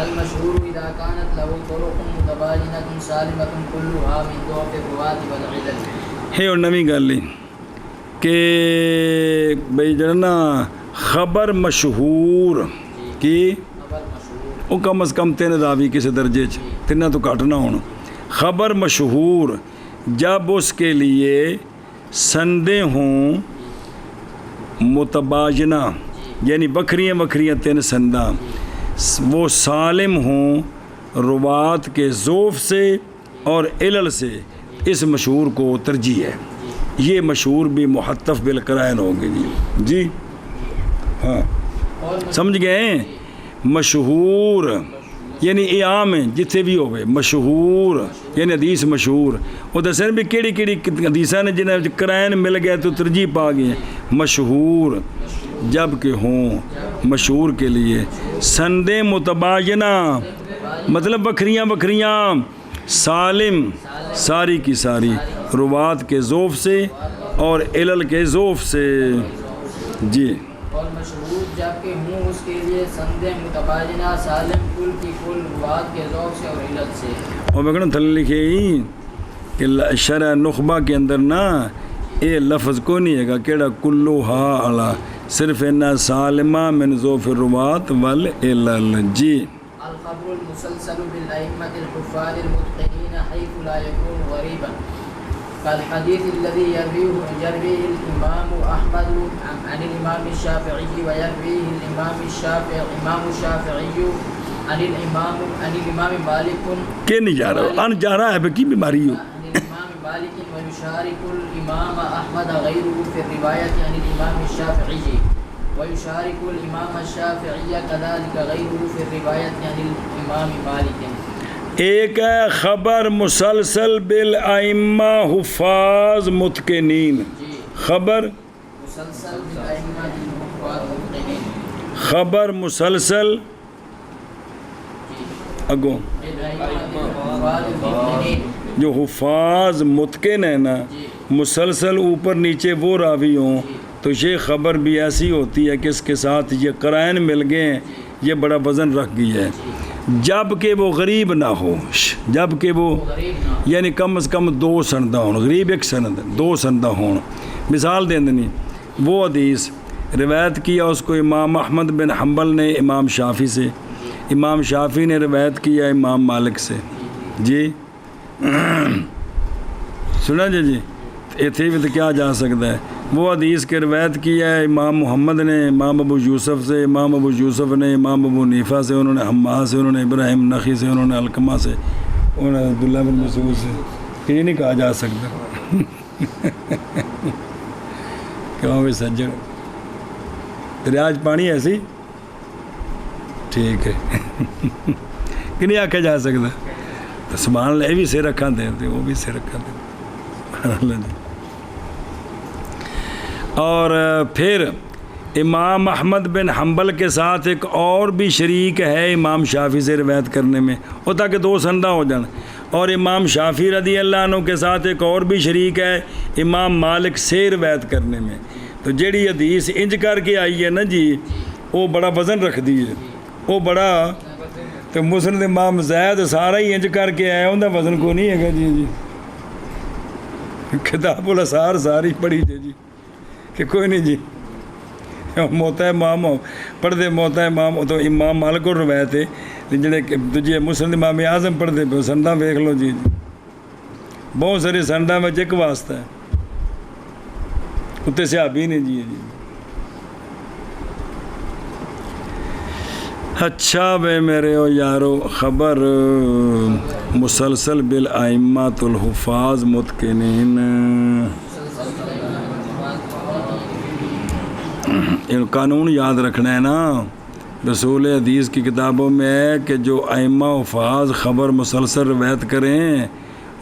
المشهور اذا كانت له طرق متباينه سالمه كلها من ضعف الرواه والعلل۔ ہے اور نویں گل ہی کہ بھئی جڑا نا خبر مشہور کی وہ کم از کم 3 راوی کسی درجے تینوں تو گھٹ نہ ہون۔ خبر مشہور جب اس کے لیے سندیں ہوں متباینہ، یعنی بکھریاں بکھریاں 3 سنداں، وہ سالم ہوں روات کے ضعف سے اور علل سے، اس مشہور کو ترجیح ہے۔ یہ مشہور بھی محتف بالقرائن ہوگی جی جی ہاں سمجھ گئے؟ مشہور یعنی یہ عام ہے جتھے بھی ہوئے، مشہور یعنی حدیث مشہور، وہ دسیں بھی کیڑی کیڑی حدیثاں نے جنہیں قرائن مل گئے تو ترجیح پا گئے۔ مشہور جب کہ ہوں مشہور کے لیے سندیں متباینہ، مطلب بکھریاں بکھریاں، سالم ساری کی ساری، روات کے ضعف سے اور علل کے ضعف سے جی۔ اور مشہور جب کہ ہوں اس کے لیے سندیں متباینہ سالم کل کی کل روات کے ذوق سے اور علت سے۔ اور میں کہنا تھلے لکھے ہی کہ شرح نخبہ کے اندر نا اے لفظ کو نہیں ہے گا کیڑا کلو ہا علا، صرف انا سالمہ من ذوف الروات والعلل جی۔ الخبر المسلسل بالائمة الحفاظ المتقنين حيث لا يكون غريبا كالحديث الذي يرويه الإمام أحمد عن الإمام الشافعي ويرويه الإمام الشافعي عن الإمام مالك کہ نہیں جا رہا ان جا رہا ہے بکی بیماری ہو عن الإمام مالك ويشارك الإمام أحمد غيره في الرواية عن الإمام الشافعي ويشارك الإمام الشافعي كذلك غيره في الرواية عن الإمام مالك۔ ایک ہے خبر مسلسل بالائمہ حفاظ متقنین، خبر مسلسل بالائمة الحفاظ متقنين، خبر مسلسل اگو جو حفاظ متقن ہے نا، مسلسل اوپر نیچے وہ راوی ہوں تو یہ خبر بھی ایسی ہوتی ہے کہ اس کے ساتھ یہ قرائن مل گئے ہیں، یہ بڑا وزن رکھ گئی ہے۔ جب کہ وہ غریب نہ ہو، جب کہ وہ یعنی کم از کم 2 سندہ ہون، غریب ایک سند 2 سندہ ہون۔ مثال دیں دنی وہ حدیث روایت کیا اس کو امام احمد بن حنبل نے امام شافعی سے، امام شافعی نے روایت کیا امام مالک سے جی۔ سنا جی ایتھے بھی تو کیا جا سکتا ہے۔ وہ حدیث کے روایت کیا ہے امام محمد نے امام ابو یوسف سے، امام ابو یوسف نے امام ابو حنیفہ سے، انہوں نے حماد سے، انہوں نے ابراہیم نخی سے، انہوں نے علقمہ سے، انہوں نے عبداللہ بن مسعود سے، یہ نہیں کہا جا سکتا کیوں بھی سجن دریاج پانی ایسی ٹھیک ہے کہ نہیں آکھا جا سکتا تو سبحان اللہ، یہ بھی سر رکھا دے وہ بھی سر رکھا دے سبحان اللہ جی۔ اور پھر امام احمد بن حنبل کے ساتھ ایک اور بھی شریک ہے امام شافعی سے روایت کرنے میں، وہ تاکہ دو سندہ ہو جان، اور امام شافعی رضی اللہ عنہ کے ساتھ ایک اور بھی شریک ہے امام مالک سے روایت کرنے میں۔ تو جیڑی حدیث انج کر کے آئی ہے نا جی، وہ بڑا وزن رکھ دی ہے، وہ بڑا، تو مسند امام زید سارا ہی انج کر کے آیا، انہوں وزن کو نہیں ہے گا جی کتاب الاثار ساری پڑھی جی کہ کوئی نہیں جی موتا امام پڑھتے موتا امام، تو امام مالک کو روایت ہے جڑے دجے مسند امام اعظم پڑھتے پہ سنڈا ویکھ لو جی، بہت ساری سنڈا میں ایک واسطہ ہے اتنے صحابی نے جی۔ اچھا بے میرے او یارو، خبر مسلسل بالائمۃ الحفاظ متقنین، ان قانون یاد رکھنا ہے نا رسول حدیث کی کتابوں میں ہے کہ جو ائمہ حفاظ خبر مسلسل روایت کریں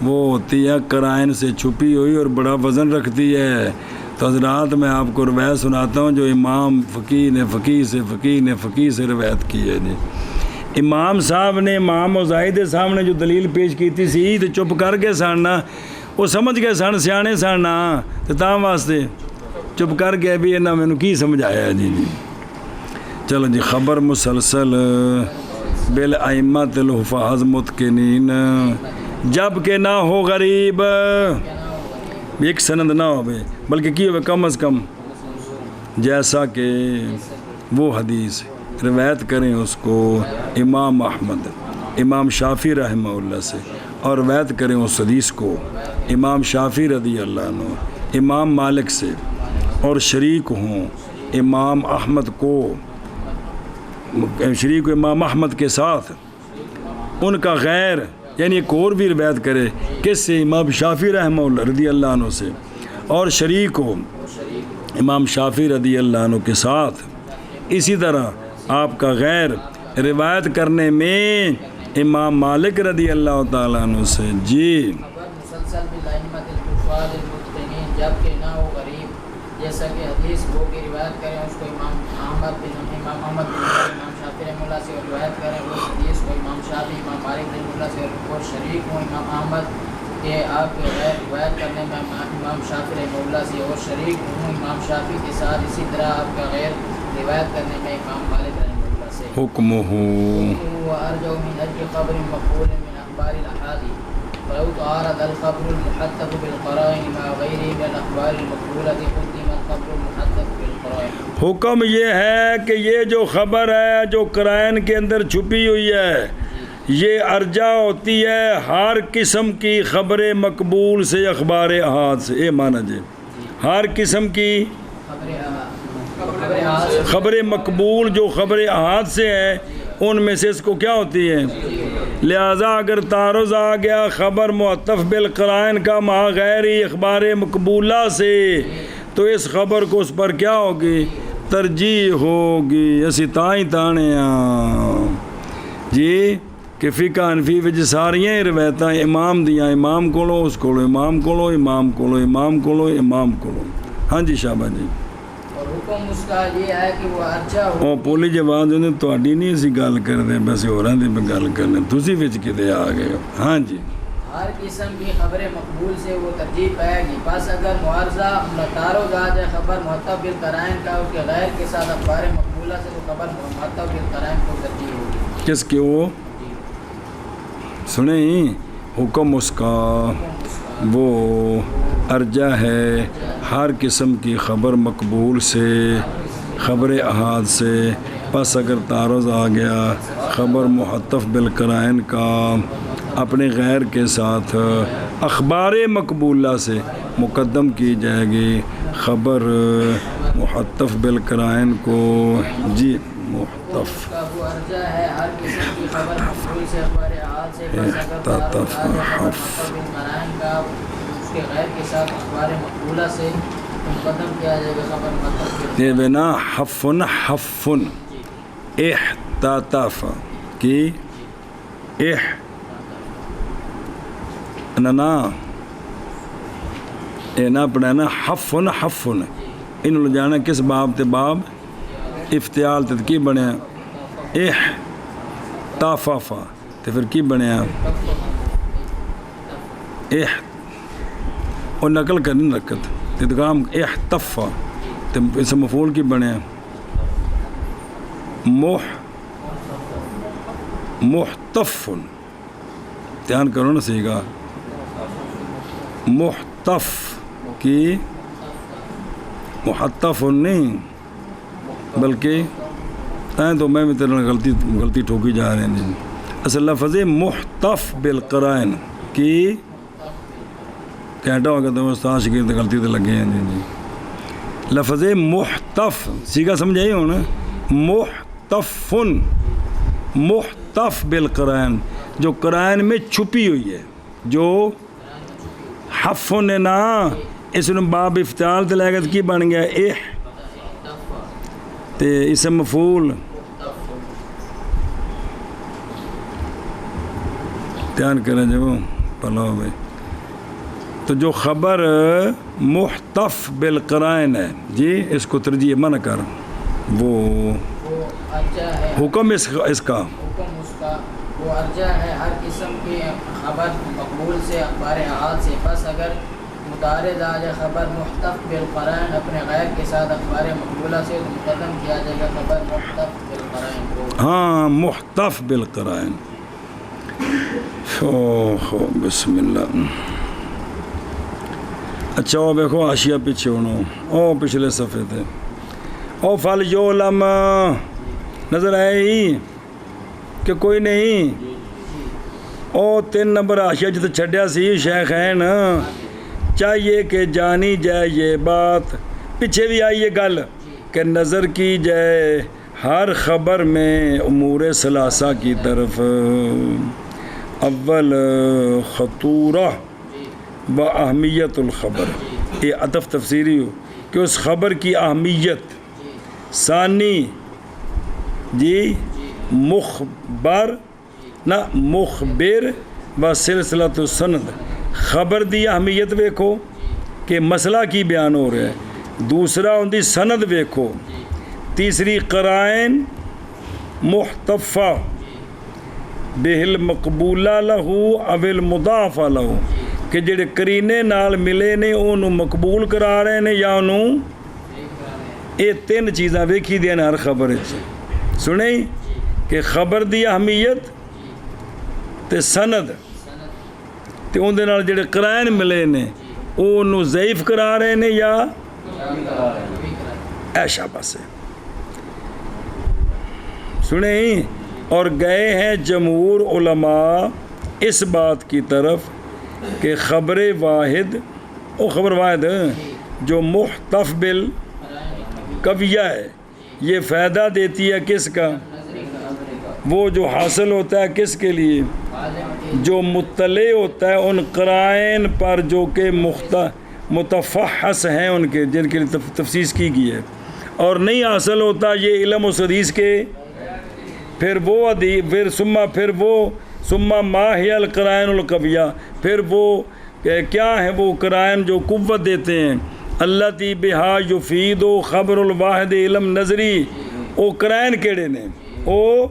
وہ ہوتی ہے قرائن سے چھپی ہوئی اور بڑا وزن رکھتی ہے۔ تو حضرات میں آپ کو روایت سناتا ہوں جو امام فقیہ نے فقیہ سے روایت کی ہے جی۔ امام صاحب نے، امام مجاہد صاحب نے جو دلیل پیش کی تھی سی تو چپ کر کے سننا، وہ سمجھ گئے سن سیانے سننا، تو تاں واسطے چپ کر کے بھی انہاں مینوں کی سمجھایا جی۔ چلو جی، خبر مسلسل بالائمۃ الحفاظ متقنین، جب کہ نہ ہو غریب، ایک سند نہ ہو بلکہ کی ہوئے کم از کم جیسا کہ وہ حدیث روایت کریں اس کو امام احمد، امام شافعی رحمہ اللہ سے، اور روایت کریں اس حدیث کو امام شافعی رضی اللہ عنہ، امام مالک سے، اور شریک ہوں امام احمد کو، شریک امام احمد کے ساتھ ان کا غیر، یعنی ایک اور بھی روایت کرے کس سے؟ امام شافعی رحمہ اللہ رضی اللہ عنہ سے، اور شریک ہو امام شافعی رضی اللہ عنہ کے ساتھ۔ اسی طرح آپ کا غیر روایت کرنے میں امام مالک رضی اللہ تعالیٰ عنہ سے جی۔ خبر مسلسل بالائمۃ الحفاظ المتقنین، جب کہ نہ ہو غریب، جیسا کہ حدیث وہ کی روایت کریں اس کو امام احمد بن امام شافعی رحمہ اللہ سے، اور روایت کریں اس حدیث کو امام شافعی، امام مالک رحمہ اللہ سے، اور شریک ہوں امام احمد کہ آپ کے غیر روایت کرنے میں امام شافعی رحمہ اللہ سے، اور شریک ہوں امام شافعی کے ساتھ، اسی طرح آپ کا غیر روایت کرنے میں امام مالک رحمہ اللہ سے۔ حکمہ وارجع من اجل خبر مقبول من اخبار الاحادی، فلو تعارض الخبر المحدث بالقرائن مع غیره من الاخبار المقبولة قدم الخبر المحدث بالقرائن۔ حکم یہ ہے کہ یہ جو خبر ہے جو قرائن کے اندر چھپی ہوئی ہے، یہ ارجع ہوتی ہے ہر قسم کی خبر مقبول سے، اخبار احاد سے، اے مانا جی ہر قسم کی خبر مقبول جو خبر احاد سے ہے ان میں سے اس کو کیا ہوتی ہے، لہذا اگر تعارض آ گیا خبر معطف بالقرائن کا مع غیر اخبار مقبولہ سے تو اس خبر کو اس پر کیا ہوگی، ترجیح ہوگی۔ اسی تائیں تانے جی کہ فقہ حنفی وچ ساریاں روایتاں امام دیاں، امام کولو اس کولو، امام کولو، امام کولو، امام کولو، امام کولو۔ ہاں جی شابہ جی۔ اور حکم اس کا یہ ہے کہ وہ ارجع ہو۔ او پولی جواب نے تہاڈی نہیں اسی گل کردے، بس ہوراں دی گل کرنے، تسی وچ کتے آ گئے ہو۔ ہاں جی۔ ہر قسم کی خبر مقبول سے وہ ترجیح پائے گی، بس اگر معارضہ تعارض آ جائے خبر معطف بالقرائن کا اس کے غیر کے ساتھ اخبار مقبولہ سے، تو خبر معطف بالقرائن کو ترجیح ہوگی۔ کس کے وہ سنیں حکم اس کا وہ ارجع ہے ہر قسم کی خبر مقبول سے، خبر احاد سے، پس اگر تعارض آ گیا خبر محطف بالقرائن کا اپنے غیر کے ساتھ، اخبار مقبولہ سے مقدم کی جائے گی خبر محطف بالقرائن کو جی۔ محطف وہ ارجع ہے ہر قسم کی خبر مقبول سے، اخبار احاد سے، پس اگر تعارض آ جائے خبر محطف بالقرائن کا اس کے غیر کے ساتھ اخبار مقبولہ سے مقدم کیا جائے گا خبر محطف یہ بنا حفن حفن احتطف کی نا یہ نہ پڑھنا حفن حفن انہوں لے جانا کس باب تے باب افتعال تے کی بنیا احتفافا تے پھر کی بنیا اور نقل کرنی رکھت تے دکام احتفا تے اس مفعول کی بنیا محتفن دھیان کرو نا سیگا محتف کی محتف نہیں بلکہ تو میں تیرے غلطی ٹھوکی جا رہے ہیں اصل لفظ محتف بالقرائن کی کہتا ہوگا تو استاد شاگرد غلطی تو لگے ہیں جی لفظ محتف سیگا سمجھائیے ہونا محتفن محتف بالقرائن جو قرائن میں چھپی ہوئی ہے جو حفن نا اس نے باب افتعال تے لے گا کی بن گیا تے اسم مفعول دھیان کریں جو پلاؤ بھائی تو جو خبر محتف بالقرائن ہے جی اس کو ترجیح منع کر وہ حکم اس کا وہ ارجح ہے ہر قسم کی خبر مقبول سے اخبار احاد سے پس اگر متعارض آ جائے خبر محتف بالقرائن اپنے غیر کے ساتھ اخبار مقبولہ سے تو مقدم کیا جائے گا خبر محتف بالقرائن کو ہاں محتف بالقرائن بسم اللہ اچھا وہ دیکھو حاشیہ پیچھے ہونا او پچھلے صفحے تھے او فل یعلم نظر آئے ہی کہ کوئی نہیں او 3 نمبر حاشیہ جتے چھڑیا سی شیخین چاہیے کہ جانی جائے یہ بات پیچھے بھی آئی یہ گل کہ نظر کی جائے ہر خبر میں امور ثلاثہ کی طرف اول خطورہ و اہمیت الخبر یہ عطف تفسیری ہو کہ اس خبر کی اہمیت ثانی جی مخبر نہ مخبر و سلسلۃ السند خبر دی اہمیت ویکھو کہ مسئلہ کی بیان ہو رہا ہے دوسرا ان دی سند ویکھو تیسری قرائن محتفہ بہل مقبولہ لہو اول مضافہ لہو کہ جڑے کرینے نال ملے نے انہوں مقبول کرا رہے نے یا انہوں یہ 3 چیزاں ویکھی دیا ہر خبر سنیں کہ خبر دی اہمیت تے سند تے ان دے نال جڑے قرائن ملے نے انہوں ضعیف کرا رہے نے یا ایشا بس ہے سنیں اور گئے ہیں جمہور علماء اس بات کی طرف کہ خبر واحد او خبر واحد جو محتف بالقویہ ہے یہ فائدہ دیتی ہے کس کا وہ جو حاصل ہوتا ہے کس کے لیے جو مطلع ہوتا ہے ان قرائن پر جو کہ متفحص ہیں ان کے جن کے لیے تفسیس کی گئی ہے اور نہیں حاصل ہوتا یہ علم اس حدیث کے پھر وہ ثم ما ہی القرائن القویہ پھر وہ کیا ہیں وہ قرائن جو قوت دیتے ہیں التی بہا یفید و خبر الواحد علم نظری او قرائن کیڑے نے او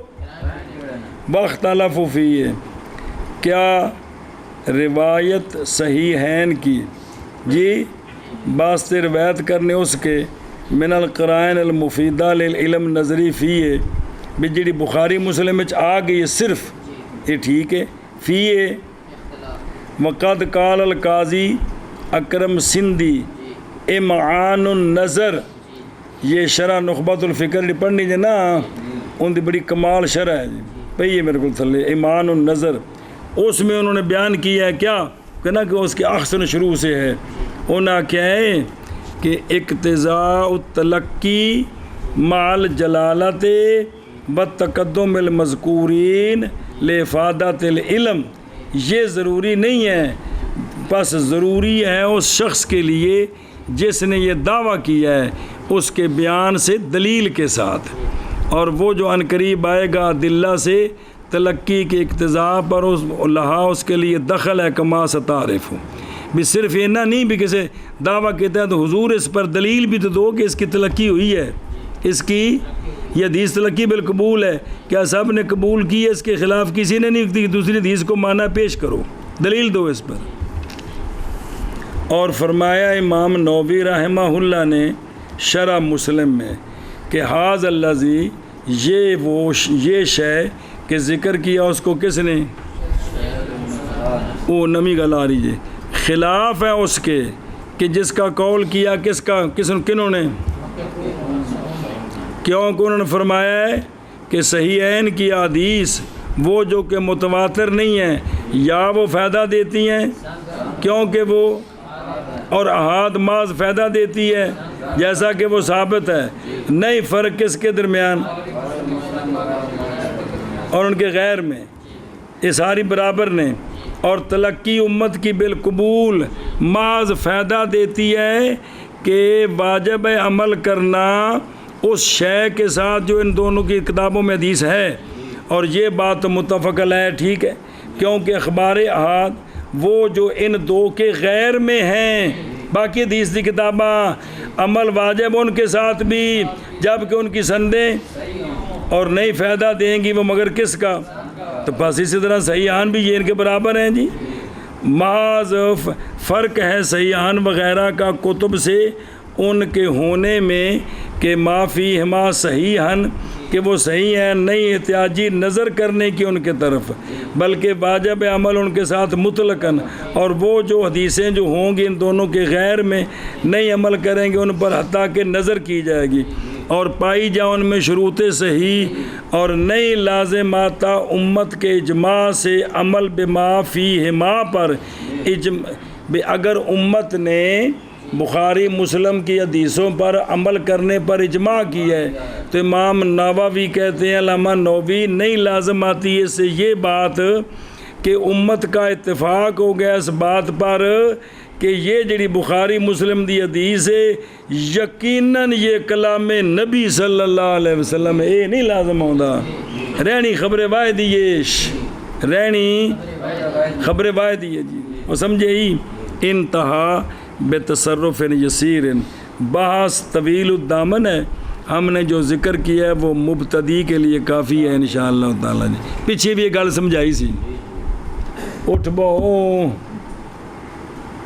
بختلف فیہ کیا روایت صحیحین کی جی واسطے روایت کرنے اس کے من القرائن المفیدہ للعلم نظری فیہ بھی جڑی بخاری مسلم آ گئی صرف یہ ٹھیک ہے فیہ وقد قال القاضی اکرم سندھی امعان النظر یہ شرح نخبۃ الفکر پڑھنی جی نا ان دی بڑی کمال شرح ہے جی پہی ہے میرے کو تھلے امعان النظر اس میں انہوں نے بیان کیا ہے کیا کہنا کہ اس کے احسن شروع سے ہے انہاں کیا ہے کہ اقتضاء التلقی مع الجلالت والتقدم المذکورین لافادۃ العلم یہ ضروری نہیں ہے بس ضروری ہے اس شخص کے لیے جس نے یہ دعویٰ کیا ہے اس کے بیان سے دلیل کے ساتھ اور وہ جو عنقریب آئے گا دلہ سے تلقی کے اقتضاء پر اس لہا اس کے لیے دخل ہے کما ستعرف ہو بھی صرف اتنا نہیں بھی کسی دعویٰ کہتا ہے تو حضور اس پر دلیل بھی تو دو کہ اس کی تلقی ہوئی ہے، اس کی یہ حدیث تلقی بالقبول ہے، کیا سب نے قبول کی ہے؟ اس کے خلاف کسی نے نہیں کی، دوسری حدیث کو مانا پیش کرو، دلیل دو اس پر۔ اور فرمایا امام نووی رحمہ اللہ نے شرح مسلم میں کہ حاذ الذی یہ شے کہ ذکر کیا اس کو کس نے، وہ نمی گل آ رہی ہے، خلاف ہے اس کے کہ جس کا قول کیا کنہوں نے، کیوں کہ انہوں نے فرمایا ہے کہ صحیحین کی حدیث وہ جو کہ متواتر نہیں ہیں یا وہ فائدہ دیتی ہیں کیونکہ وہ، اور احاد محض فائدہ دیتی ہے جیسا کہ وہ ثابت ہے، نہیں فرق کس کے درمیان اور ان کے غیر میں، یہ ساری برابر نے، اور تلقی امت کی بالقبول محض فائدہ دیتی ہے کہ واجب عمل کرنا اس شے کے ساتھ جو ان دونوں کی کتابوں میں حدیث ہے، اور یہ بات متفق علیہ ٹھیک ہے کیونکہ اخبار احاد وہ جو ان دو کے غیر میں ہیں، باقی حدیث کی کتاباں عمل واجب ان کے ساتھ بھی، جبکہ ان کی سندیں اور نئی فائدہ دیں گی وہ مگر کس کا، تو بس اسی طرح صحیحان بھی یہ ان کے برابر ہیں جی، محض فرق ہے صحیحان وغیرہ کا کتب سے ان کے ہونے میں کہ معافی ہما صحیحن کہ وہ صحیح ہیں، نہیں احتیاجی نظر کرنے کی ان کے طرف، بلکہ واجب عمل ان کے ساتھ مطلقاً، اور وہ جو حدیثیں جو ہوں گی ان دونوں کے غیر میں نہیں عمل کریں گے ان پر حتیٰ کہ نظر کی جائے گی، اور پائی جائے ان میں شروط صحیح اور نئی لازمات امت کے اجماع سے عمل بما فیہما پر اگر امت نے بخاری مسلم کی حدیثوں پر عمل کرنے پر اجماع کی ہے تو امام نووی کہتے ہیں، علامہ نووی نہیں لازم آتی ہے اس سے یہ بات کہ امت کا اتفاق ہو گیا اس بات پر کہ یہ جڑی بخاری مسلم دی حدیث ہے یقیناً یہ کلام نبی صلی اللہ علیہ وسلم یہ نہیں لازم ہوتا، رہنی خبر واحدیش، رہنی خبر واحدی ہے جی، وہ سمجھے ہی انتہا بے تصرف یسیر، بحث طویل الدامن ہے، ہم نے جو ذکر کیا ہے وہ مبتدی کے لیے کافی ہے انشاءاللہ تعالی جی، پیچھے بھی یہ گل سمجھائی سی، اٹھ بہو